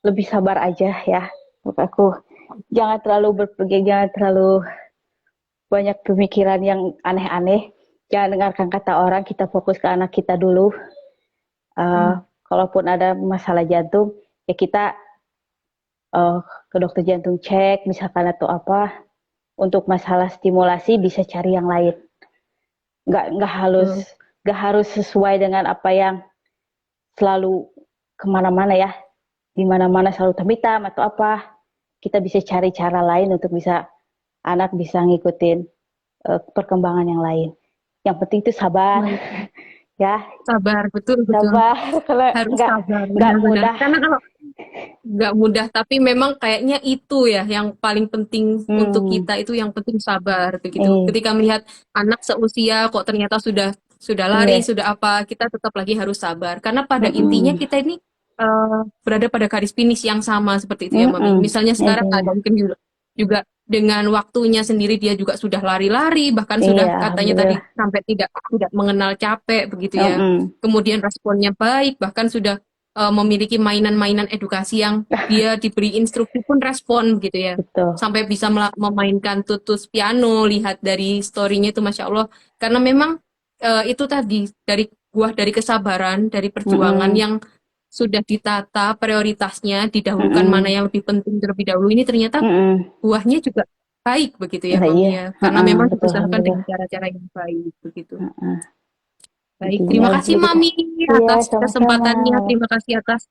lebih sabar aja ya menurut aku, jangan terlalu berpergian, jangan terlalu banyak pemikiran yang aneh-aneh, jangan dengarkan kata orang, kita fokus ke anak kita dulu. Hmm. Kalaupun ada masalah jantung ya kita uh, ke dokter jantung cek misalkan atau apa. Untuk masalah stimulasi bisa cari yang lain, nggak harus Hmm. nggak harus sesuai dengan apa yang selalu kemana-mana ya, di mana-mana selalu hitam atau apa. Kita bisa cari cara lain untuk bisa anak bisa ngikutin perkembangan yang lain. Yang penting itu sabar Baik. ya, Sabar, betul, betul. sabar. Kalau Harus sabar, nggak benar-benar. mudah. Karena kalau nggak mudah, tapi memang kayaknya itu ya yang paling penting untuk Hmm, kita itu yang penting sabar begitu. eh, Ketika melihat anak seusia kok ternyata sudah lari, iya, sudah apa, kita tetap lagi harus sabar. Karena pada intinya mm-mm, kita ini berada pada garis finish yang sama seperti itu ya, Mami. mm-mm, Misalnya sekarang intinya, ada mungkin juga dengan waktunya sendiri dia juga sudah lari-lari, bahkan iya, sudah katanya tadi alhamdulillah, sampai tidak tidak mengenal capek begitu ya. mm-mm, Kemudian responnya baik, bahkan sudah memiliki mainan-mainan edukasi yang dia diberi instruksi pun respon gitu ya. Betul. Sampai bisa memainkan tutus piano, lihat dari story-nya itu Masya Allah. Karena memang itu tadi dari buah dari kesabaran, dari perjuangan Mm-mm. yang sudah ditata prioritasnya, didahulukan mana Mm-mm. yang lebih penting terlebih dahulu. Ini ternyata Mm-mm. buahnya juga baik begitu ya Nah, Mami iya. ya. Karena memang Betul, diusahakan alhamdulillah. dengan cara-cara yang baik begitu. Baik, Intinya terima lah kasih begitu. Mami Iya, atas sama-sama. kesempatannya. Terima kasih atas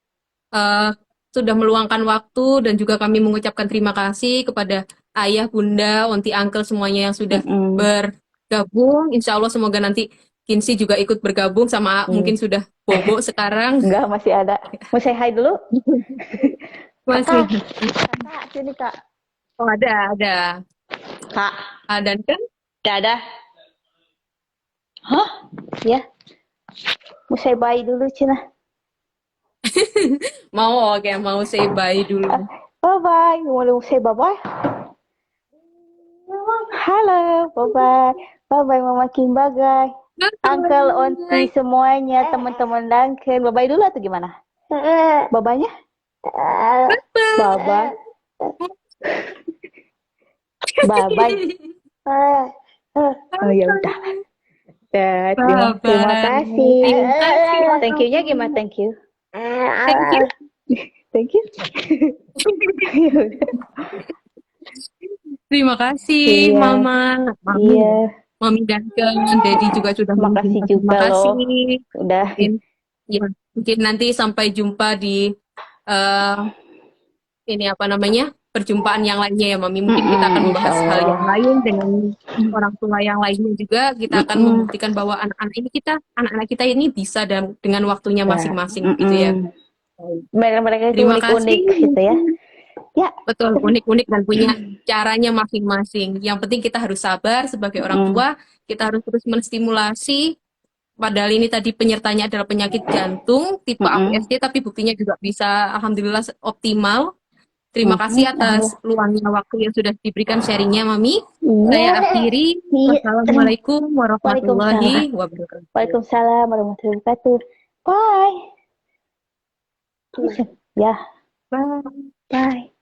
eh, sudah meluangkan waktu dan juga kami mengucapkan terima kasih kepada ayah, bunda, onti, uncle semuanya yang sudah Mm-mm. bergabung. Insya Allah semoga nanti Kinsi juga ikut bergabung sama Iya. mungkin sudah bobo sekarang. Enggak, masih ada. Mau say hi dulu? Masih. Kakak, kakak, sini kak. Oh, ada. Kak, Ada kan? ada. Hah? Ya, mau say bye dulu, Cina. Mau, oke, mau say bye dulu. Bye-bye. Mau say bye-bye? Halo, bye-bye. Bye-bye, Mama Kim Bagai. Uncle, Onti, Bye. semuanya, teman-teman Duncan. Bye-bye dulu atau gimana? Bye-bye-nya? Bye-bye. Bye-bye. Oh ya udah. Ya, terima Bye-bye. kasih. Terima kasih. Thank you-nya gimana? Thank you. Thank you. Thank you. Ya udah. Terima kasih, Iya, Mama, iya. Mami dan Daddy juga sudah Makasih mengizinkan. Terima juga kasih. loh. Udah. Mungkin, ya, mungkin nanti sampai jumpa di eh, ini apa namanya perjumpaan yang lainnya ya, Mami. Mungkin kita akan Insya membahas hal Allah. yang lain dengan orang tua yang lainnya juga. Kita akan membuktikan bahwa anak-anak kita ini bisa dan dengan waktunya Ya. masing-masing, gitu ya. Mereka itu Terima unik-unik kasih. gitu ya. Ya. Betul, unik-unik dan punya caranya masing-masing. Yang penting kita harus sabar sebagai orang tua, kita harus terus menstimulasi. Padahal ini tadi penyertanya adalah penyakit jantung tipe APSD, tapi buktinya juga bisa alhamdulillah optimal. Terima kasih atas luangnya waktu yang sudah diberikan sharingnya, Mami. Iya. Saya akhiri. Iya. Wassalamualaikum Waalaikumsalam. warahmatullahi wabarakatuh. Waalaikumsalam warahmatullahi wabarakatuh. Bye. Ya, Bye. bye.